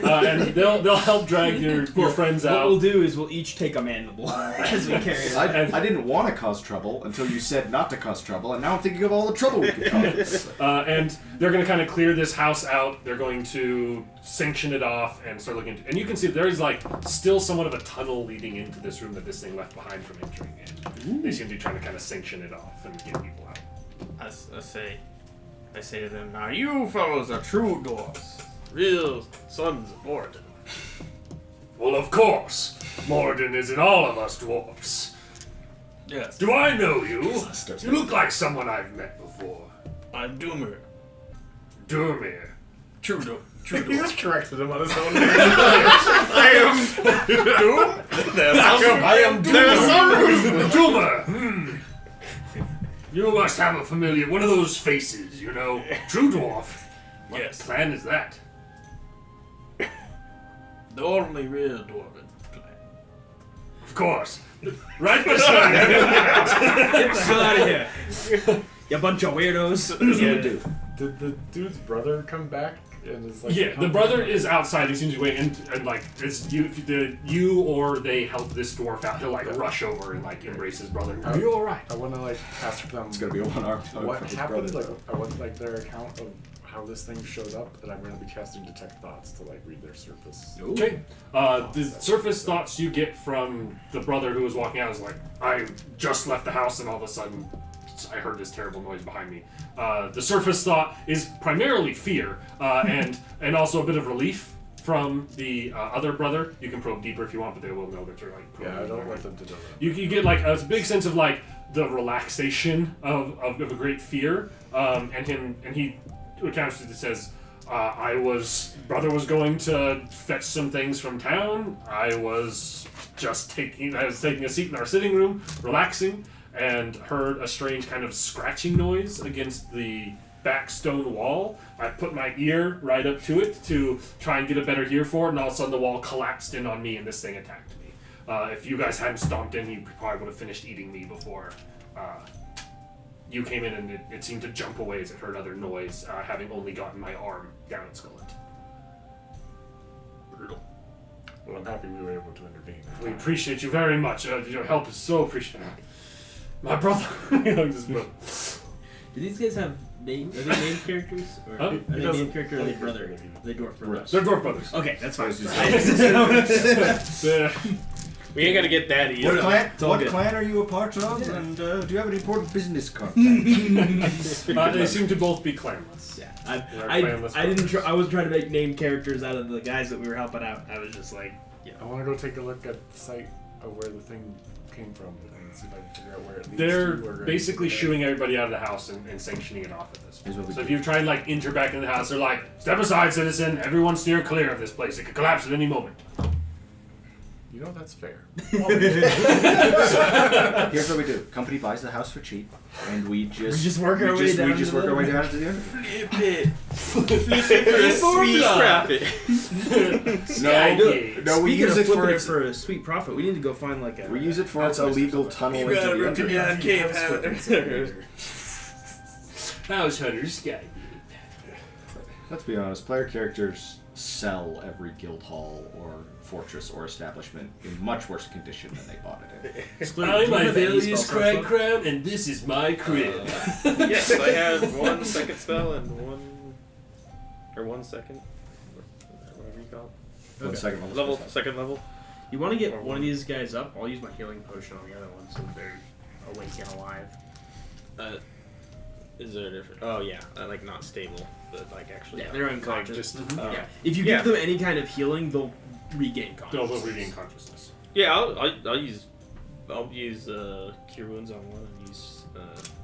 And they'll help drag your friends What out. we'll do is we'll each take a mandible as we carry it. I didn't want to cause trouble until you said not to cause trouble, and now I'm thinking of all the trouble we could cause. And they're going to kind of clear this house out. They're going to sanction it off and start looking. And you can see there is like still somewhat of a tunnel leading into this room that this thing left behind from entering in. They seem to be trying to kind of sanction it off and get people out. I say to them, now you fellows are true dwarves, real sons of Morden. Well, of course. Morden is in all of us dwarfs. Yes, Do I know you? You look like someone I've met before. I'm Doomer. Durmir. True He dwarf. just corrected him on his own. I am Doom. I am There's some reason. Doomer. You must have a familiar one of those faces, you know. True dwarf. What Yes. plan is that? The only real dwarven plan. Of course. Right beside you. Get the hell out of here. You bunch of weirdos. Did the dude's brother come back and is like? Yeah, the brother is outside. He seems to be waiting, and like it's you or they help this dwarf out. He'll like rush over and like embrace his brother. Are you all right? I want to like ask them It's gonna be a one-arm. what happened. Like, I want like their account of how this thing showed up, and I'm going to be casting detect thoughts to like read their surface. Okay. The surface thoughts you get from the brother who was walking out is like, I just left the house and all of a sudden I heard this terrible noise behind me. The surface thought is primarily fear and also a bit of relief from the other brother. You can probe deeper if you want, but they will know that you're like probing. Yeah, I don't want them to know that. You get like a big sense of like the relaxation of a great fear, and he accounts it says, brother was going to fetch some things from town. I was taking a seat in our sitting room, relaxing, and heard a strange kind of scratching noise against the back stone wall. I put my ear right up to it to try and get a better hear for it, and all of a sudden the wall collapsed in on me and this thing attacked me. If you guys hadn't stomped in, you probably would have finished eating me before you came in, and it seemed to jump away as it heard other noise, having only gotten my arm down its gullet. Brutal. Well, I'm happy we were able to intervene. We appreciate you very much. Your help is so appreciated. My brother. Just Do these guys have names? Are they named characters? Or Huh? are they He doesn't- named character or are they brother? They dwarf brothers. They're dwarf brothers. Okay, that's fine. We ain't gonna get that easy. What good. clan are you a part of? And do you have any important business contacts? They seem to both be clanless. Yeah, They're clanless I didn't. brothers. I wasn't trying to make named characters out of the guys that we were helping out. I was just like, I want to go take a look at the site of where the thing came from and see if I can figure out where it leads They're to. or basically anything. shooing everybody out of the house and sanctioning it off at this Is what point. we So if do. you try and like enter back in the house, they're like, step aside, citizen. Everyone steer clear of this place. It could collapse at any moment. You know, that's fair. Here's what we do. Company buys the house for cheap, and we just work our way down. We just work our way down to the end. Flip it. Flip it for a sweet profit. No, we use it for its. for a sweet profit. We need to go find like a. We use it for its illegal tunnel into the Underdark. Cave House Hunter Skygate. Let's be honest. Player characters sell every guild hall or fortress or establishment in much worse condition than they bought it in. I'm Ivalius Cragcrown, and this is my crib. Yes, I have 1 second spell and 1 second. Whatever you call it. One second Level, second level. You want to get one of these guys up? I'll use my healing potion on the other one so they're awake and alive. Is there a different? Oh yeah, like not stable, but like actually. Yeah, they're unconscious. Just Yeah. If you give them any kind of healing, they'll regain consciousness. They'll regain consciousness. Yeah, I'll use Cure Wounds on one and use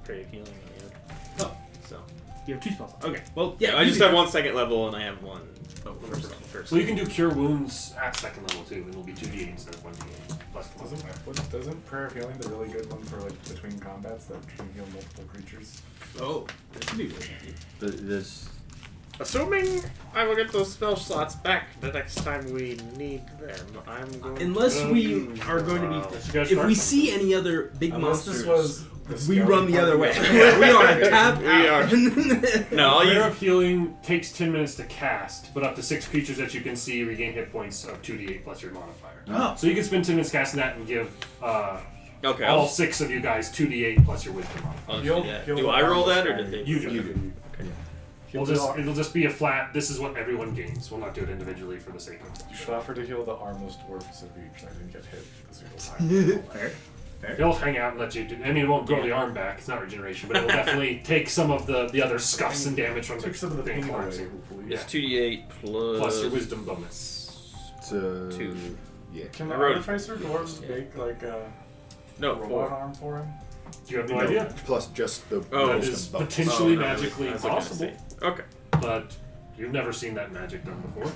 Pray of Healing on the other. Oh. So. You have 2 spells. Okay. Well, yeah. I just have 1 second level and I have 1 first. So you can do Cure Wounds at second level too, and it'll be 2d8 instead of 1d8 plus the modifier. Doesn't Prayer of Healing the really good one for like between combats that can heal multiple creatures? Oh, that should be really handy. There's Assuming I will get those spell slots back the next time we need them, I'm going Unless we are going to be. If we see any other big Unless monsters, this was we run the other way. Yeah. We are tapped out. No, I'll Prayer use. of Healing takes 10 minutes to cast, but up to 6 creatures that you can see regain hit points of 2d8 plus your modifier. Oh. So you can spend 10 minutes casting that and give Okay. all 6 of you guys 2d8 plus your wisdom modifier. Do I roll that or did they? You do. Okay. It'll just be a flat, this is what everyone gains. We'll not do it individually for the sake of it. You should offer to heal the armless dwarfs of each. I didn't get hit a single time. Fair. He'll hang out and let you do. I mean, it won't grow the arm back. It's not regeneration, but it will definitely take some of the other scuffs and damage from Took some of the thing pain away, collapsing. hopefully. Yeah. It's 2d8 Plus your wisdom bonus. two. 2. Yeah. Can the I wrote- artificer dwarves make like a No, robot 4. arm for him? You have no idea. Plus just the Oh, That wisdom is bonus. potentially no, magically I was looking to possible, see. Okay. but you've never seen that magic done before.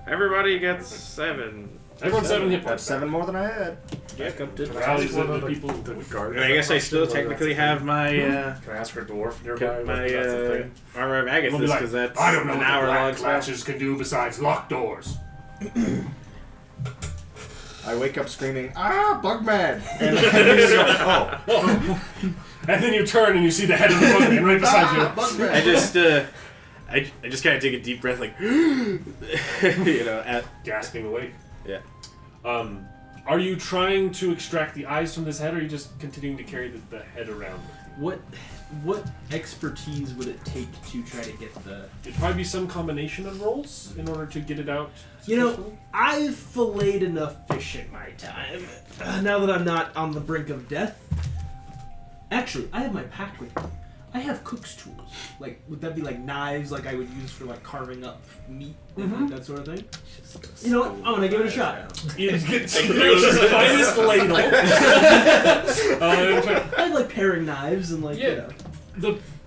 Everybody gets 7. Everyone's 7 hit That's points. 7 more than I had. Back up to. Rallies One the of people. the guards. I guess I still technically have my Can I ask for a dwarf nearby? my That's a thing. armor of Agathis We'll be like, because that's I don't know an what hour the long black spell. latches can do besides lock doors. I wake up screaming, "Ah, Bugman!" And then you go, "Oh, And then you turn and you see the head of the bugman right beside you. Bugman!" I just kind of take a deep breath, like, you know, at Gasping awake. yeah. Are you trying to extract the eyes from this head, or are you just continuing to carry the head around with you? What expertise would it take to try to get the? It'd probably be some combination of rolls in order to get it out. You know, successfully. I've filleted enough fish in my time. Now that I'm not on the brink of death. Actually, I have my pack with me. I have cook's tools. Like, would that be like knives, like I would use for like carving up meat, that sort of thing? You know what? I'm gonna give it a shot. You get the finest ladle. I like paring knives and like Yeah.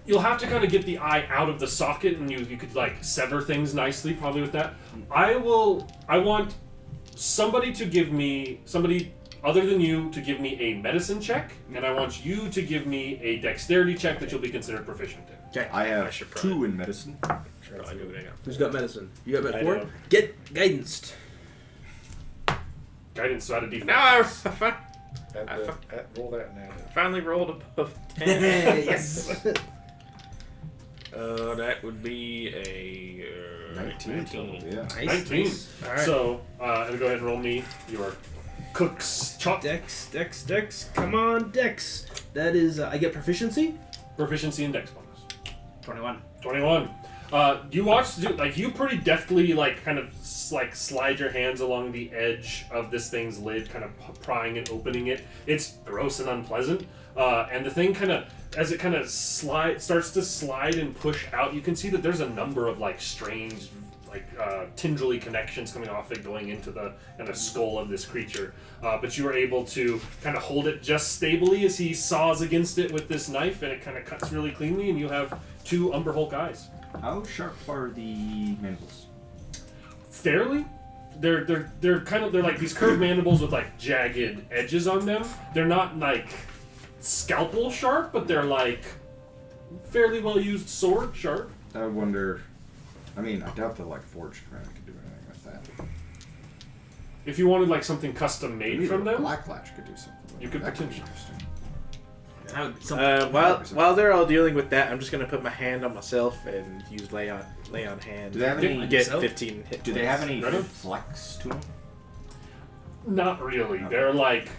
You'll have to kind of get the eye out of the socket, and you could like sever things nicely, probably with that. I want somebody other than you to give me a medicine check, and I want you to give me a dexterity check that you'll be considered proficient in. Okay. I have should probably- 2 in medicine. Probably do what I got. Who's got medicine? You got I med 4? do. Get guidance. Guidance out of defense. Now I Roll that now. finally rolled above 10. Yes. That would be a 19 total, yeah. 19. Alright. So, and go ahead and roll me your cook's chop. Dex. Come on, Dex. That is, I get proficiency? Proficiency and dex bonus. 21. 21. You watch, like, you pretty deftly, like, kind of, like, slide your hands along the edge of this thing's lid, kind of prying and opening it. It's gross and unpleasant. And the thing kind of, as it kind of starts to slide and push out, you can see that there's a number of, like, strange, like, tendrily connections coming off it, going into the kind of skull of this creature. But you are able to kind of hold it just stably as he saws against it with this knife, and it kind of cuts really cleanly, and you have 2 Umber Hulk eyes. How sharp are the mandibles? Fairly they're like these curved mandibles with like jagged edges on them. They're not like scalpel sharp, but they're like fairly well used sword sharp. I wonder. I mean, I doubt the like forged crown could do anything with that. If you wanted like something custom made Maybe from the them, Black Latch could do something. You could that potentially. Be interesting. While they're all dealing with that, I'm just gonna put my hand on myself and use lay on hand. Do they have any? Get 15 hit Do they have any Right on. flex to them? not really. They're like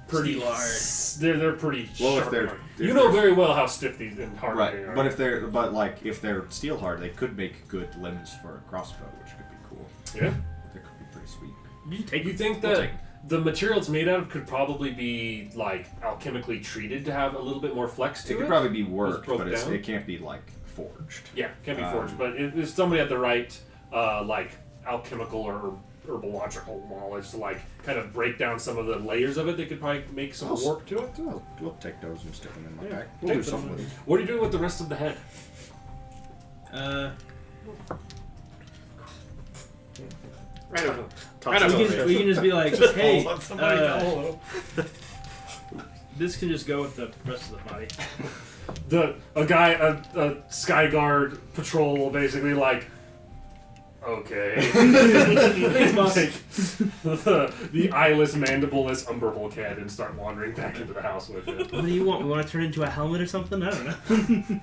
pretty. Steel They're pretty. Well, if sharp they're- and hard. if you know they're- very well how stiff these and hard they Right, are. but if they're steel hard, they could make good limbs for a crossbow, which could be cool. yeah, That could be pretty sweet. you think We'll that take it. the material it's made out of could probably be like alchemically treated to have a little bit more flex to It it? could probably be worked, broke but down? it can't be like forged. Yeah, can be Um, forged, but if somebody had the right like alchemical or herbological knowledge to like kind of break down some of the layers of it, they could probably make some I'll- warp to it. We'll take those and stick them in my Yeah, pack. We'll do take something them. with them. What are you doing with the rest of the head? Right over. We can just be like, hey, Hello. this can just go with the rest of the body. A Skyguard patrol basically like, okay. Thanks, boss. Take the eyeless, mandibleless umberhulk head and start wandering back into the house with it. What do you want? We want to turn it into a helmet or something? I don't know.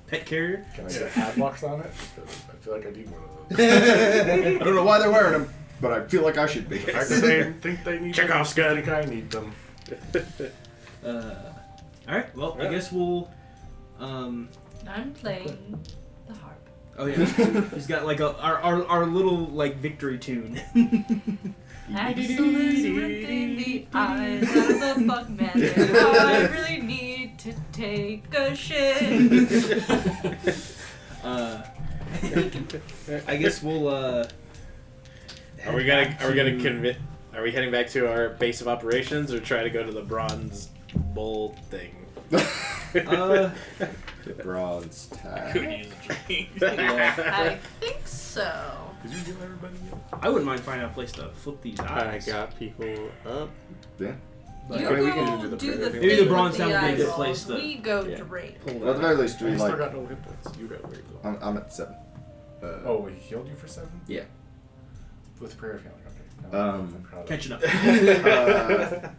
Pet carrier? Can I get a padlocks on it? I feel like I need one of those. I don't know why they're wearing them, but I feel like I should be. I think they need Chekhov's them. gun. I think I need them. Alright, well, I guess we'll. I'm playing the harp. Oh, yeah. He's got like our little like victory tune. Axel is ripping the eyes out of the Bugman. And I really need to take a shit. I guess we'll. Are we heading back to our base of operations or try to go to the bronze bowl thing? The bronze tag. Could use a drink. I think so. Did you give everybody I wouldn't mind finding a place to flip these I eyes. got people up. Yeah. But You Okay, we go can do the Maybe the thing bronze with town the would be a good eyeballs. place to- We go yeah. drape. Pull Well, at the that. very least, do I we still like? got no hit points. You got very low. I'm at 7. Oh, we healed you for 7? Yeah. With prayer healing. Okay. No, Um, I'm proud of Catching up.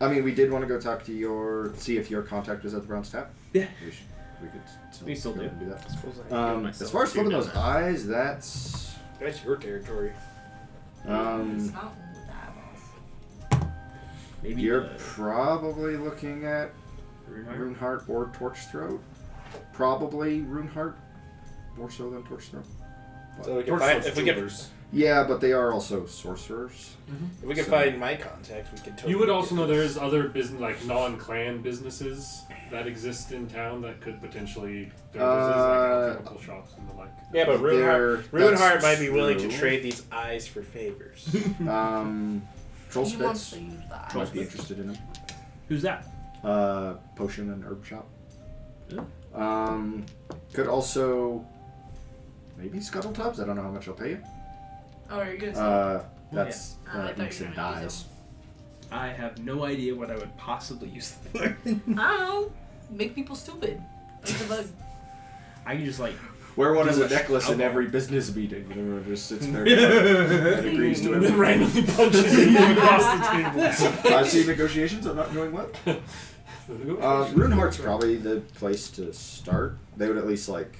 I mean, we did want to go talk to see if your contact is at the bronze tap. Yeah. We could still go do. and do that. I suppose I can give As myself far as a few flipping those now. eyes, that's That's your territory. It's mountain with eyeballs. Maybe you're probably looking at Runeheart? Runeheart or Torch Throat. Probably Runeheart, more so than Torch Throat. So we can Torch find Throat's if we can jewelers. Yeah, but they are also sorcerers. if we can So- find my contact, we can. Totally You would also get know this. there's other business, like non-clan businesses that exist in town that could potentially like alchemical shops and the like. Yeah, but Runeheart That's might be willing to true. trade these eyes for favors. Troll He wants Spits to use the eyes. might be interested in them. Who's that? Potion and herb shop. Yeah. Could also maybe Scuttle Tubs. I don't know how much I'll pay you. Oh, are you gonna say? That's Oh, I thought inks you were and gonna use dyes. I have no idea what I would possibly use them for. I don't know. Make people stupid. Like the bug. I can just like. Wear one Do as a a necklace in alcohol. every business meeting. You know, just sits there and agrees to And then everything. randomly punches you across the table. I see negotiations are not going well. Runeheart's probably the place to start. They would at least like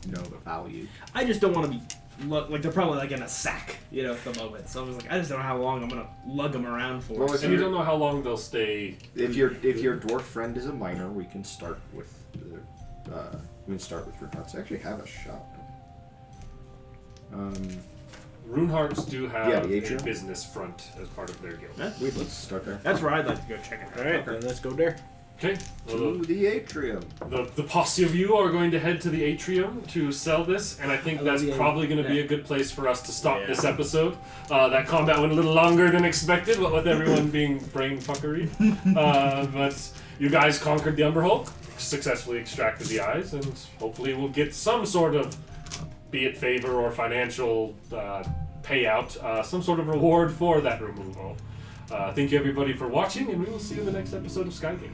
know the value. I just don't want to be. Like they're probably like in a sack, you know, at the moment. So I was like, I just don't know how long I'm gonna lug them around for. Well, if And you you're- don't know how long they'll stay. If your dwarf friend is a miner, we can start with we can start with Runehearts. They actually have a shop. Runehearts do have Yeah, the a atrium. business front as part of their guild. Let's start there. That's where I'd like to go check it out. All right, then let's go there. Okay. Well, To the atrium. the posse of you are going to head to the atrium to sell this, and I think I love that's the probably going to be yeah. a good place for us to stop Yeah. this episode. That combat went a little longer than expected, what with everyone being brain fuckery. But you guys conquered the Umberhulk, successfully extracted the eyes, and hopefully we'll get some sort of, be it favor or financial pay out some sort of reward for that removal. Thank you everybody for watching, and we will see you in the next episode of Skygate.